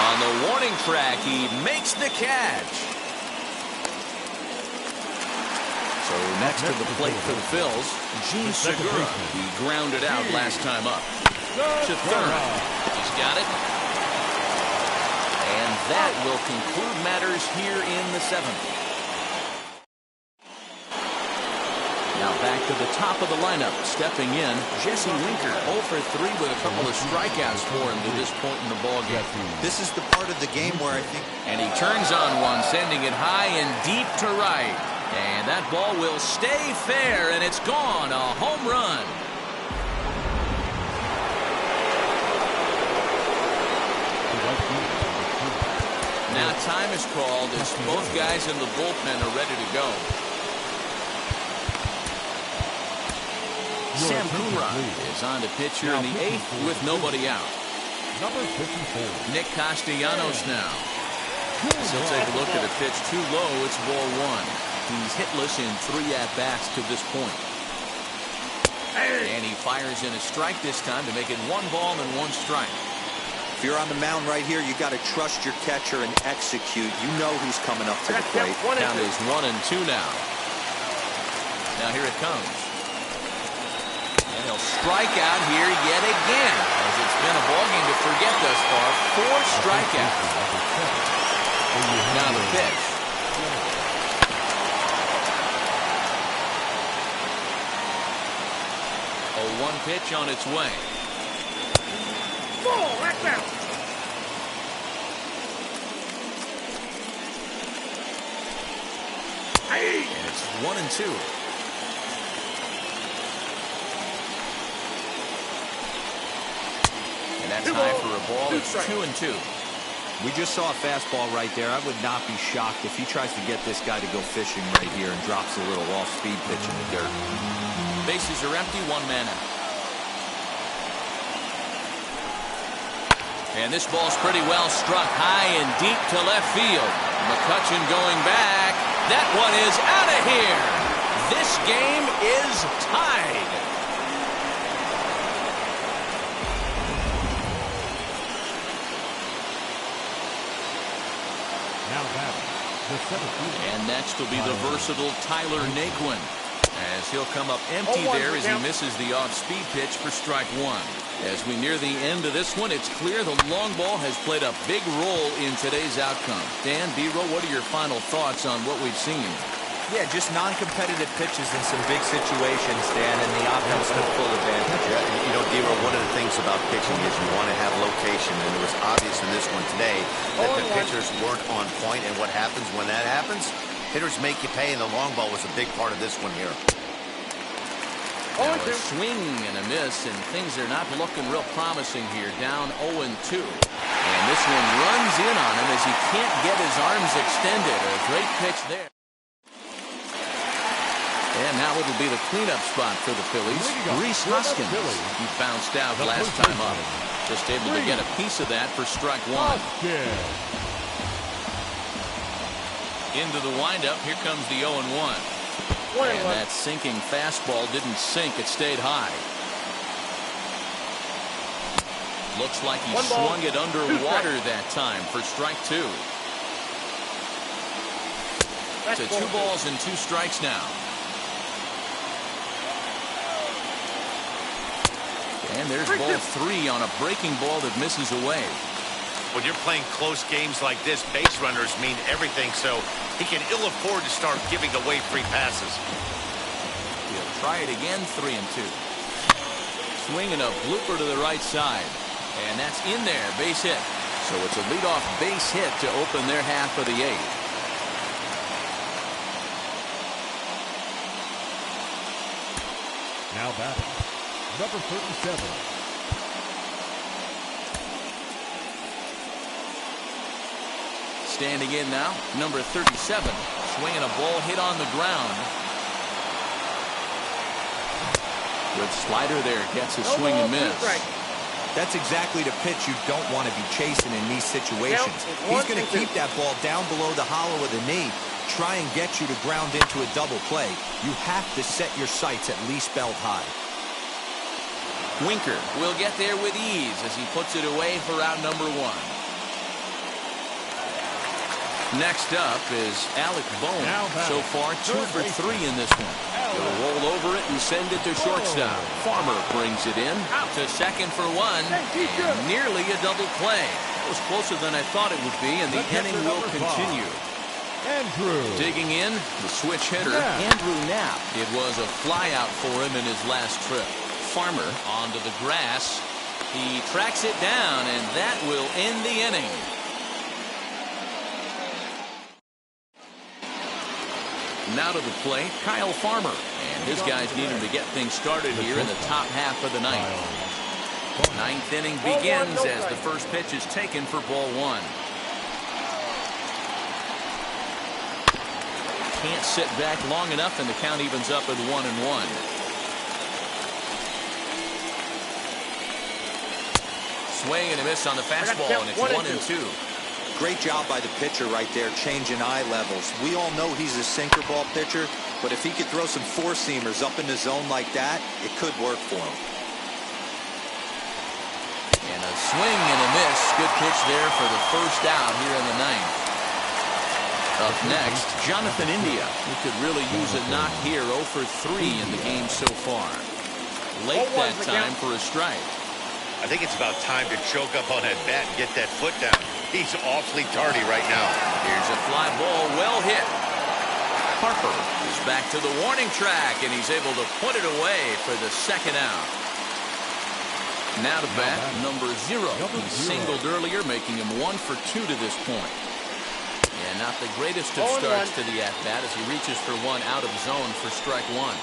On the warning track, he makes the catch. So next to the plate for the Phils, Gene Segura. He grounded out last time up. To third. He's got it. And that will conclude matters here in the 7th. Now back to the top of the lineup. Stepping in, Jesse Winker, 0 for 3 with a couple of strikeouts for him to this point in the ballgame. This is the part of the game where I think... And he turns on one, sending it high and deep to right. And that ball will stay fair, and it's gone. A home run. Now time is called as both guys in the bullpen are ready to go. Sam Coonrod is on to pitch here in the 8th with nobody out. Number 54. Nick Castellanos now. He'll take a look at a pitch too low. It's ball 1. He's hitless in 3 at-bats to this point. And he fires in a strike this time to make it 1 ball and 1 strike. If you're on the mound right here, you got to trust your catcher and execute. You know who's coming up to the plate. Count is 1-2 now. Now here it comes. And he'll strike out here yet again, as it's been a ballgame to forget thus far. 4 strikeouts. Now the pitch. A 1 pitch on its way. Ball, that's out. And it's 1-2. And that's high for a ball. It's 2-2. We just saw a fastball right there. I would not be shocked if he tries to get this guy to go fishing right here and drops a little off-speed pitch in the dirt. Bases are empty, one man out. And this ball's pretty well struck high and deep to left field. McCutchen going back. That one is out of here. This game is tied. Now batting, the center fielder. And next will be the versatile Tyler Naquin, as he'll come up empty there as he misses the off-speed pitch for strike one. As we near the end of this one, it's clear the long ball has played a big role in today's outcome. Dan, B-Roll, what are your final thoughts on what we've seen? Yeah, just non-competitive pitches in some big situations, Dan, and the offense took full advantage. Yeah, you know, Dero, one of the things about pitching is you want to have location, and it was obvious in this one today that the pitchers weren't on point, and what happens when that happens? Hitters make you pay, and the long ball was a big part of this one here. Now a swing and a miss, and things are not looking real promising here. Down 0-2. And this one runs in on him as he can't get his arms extended. A great pitch there. And now it'll be the cleanup spot for the Phillies. Reese Hoskins. He bounced out last time up. Just able to get a piece of that for strike one. Into the windup. Here comes the 0-1. And that sinking fastball didn't sink. It stayed high. Looks like he swung it underwater that time for strike two. So 2 balls and 2 strikes now. And there's ball 3 on a breaking ball that misses away. When you're playing close games like this, base runners mean everything, so he can ill afford to start giving away free passes. He'll try it again, 3-2. Swinging a blooper to the right side. And that's in there, base hit. So it's a leadoff base hit to open their half of the 8th. Now batting, number 37. Standing in now, number 37. Swinging a ball hit on the ground. Good slider there. Gets a swing and miss. That's exactly the pitch you don't want to be chasing in these situations. He's going to keep that ball down below the hollow of the knee, try and get you to ground into a double play. You have to set your sights at least belt high. Winker will get there with ease as he puts it away for out number 1. Next up is Alec Bohm. So far, 2 for 3 in this one. He'll roll over it and send it to shortstop. Farmer brings it in to second for 1. And nearly a double play. That was closer than I thought it would be, and the inning will continue. Andrew. Digging in, the switch hitter, Andrew Knapp. It was a flyout for him in his last trip. Farmer onto the grass. He tracks it down, and that will end the inning. Now to the plate, Kyle Farmer. And his guys need him to get things started here in the top half of the 9th. 9th inning begins as the first pitch is taken for ball 1. Can't sit back long enough, and the count evens up at 1-1. Swing and a miss on the fastball, and it's 1-2. Great job by the pitcher right there, changing eye levels. We all know he's a sinker ball pitcher, but if he could throw some four-seamers up in the zone like that, it could work for him. And a swing and a miss. Good pitch there for the first out here in the 9th. Up next, Jonathan India, who could really use a knock here. 0 for 3 in the game so far. Late that time for a strike. I think it's about time to choke up on that bat and get that foot down. He's awfully tardy right now. Here's a fly ball, well hit. Harper is back to the warning track, and he's able to put it away for the second out. Now to bat, number 0. He singled earlier, making him 1 for 2 to this point. And Not the greatest of 0-1. starts to the at-bat as he reaches for one out of zone for strike one.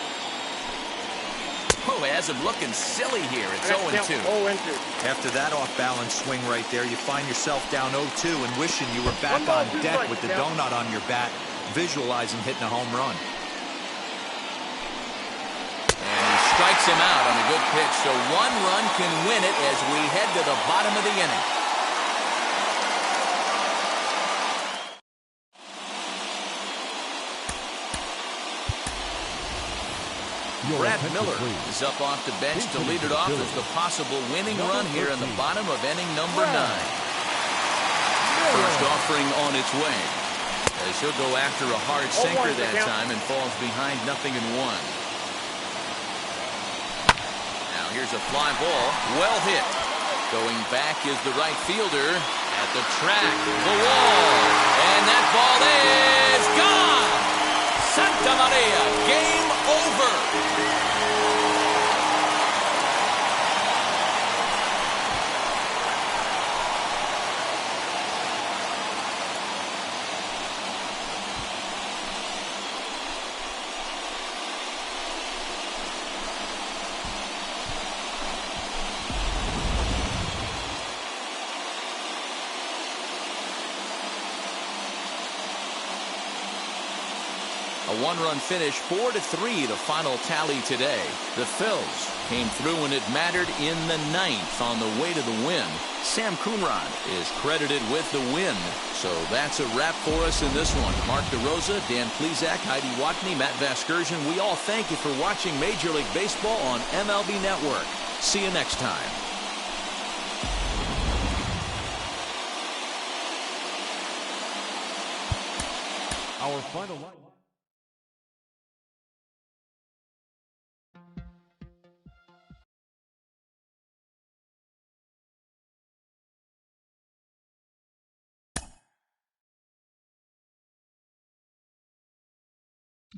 Oh, he has him looking silly here. It's 0-2. 0-2. After that off-balance swing right there, you find yourself down 0-2 and wishing you were back 1 ball, on 2 deck strikes, with the count. donut on your bat, visualizing hitting a home run. And he strikes him out on a good pitch, so one run can win it as we head to the bottom of the inning. Brad Miller is up off the bench to lead it off as the possible winning run here in the bottom of inning number 9. First offering on its way, as he'll go after a hard sinker that time and falls behind 0-1. Now here's a fly ball, well hit. Going back is the right fielder at the track, the wall, and that ball is gone. Santa Maria, game over. A one-run finish, 4-3, the final tally today. The Phils came through when it mattered in the 9th on the way to the win. Sam Coonrod is credited with the win. So that's a wrap for us in this one. Mark DeRosa, Dan Plezak, Heidi Watney, Matt Vasgersian, we all thank you for watching Major League Baseball on MLB Network. See you next time. Our final line.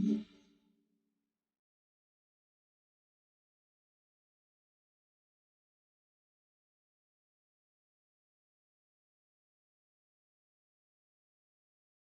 Mm-hmm.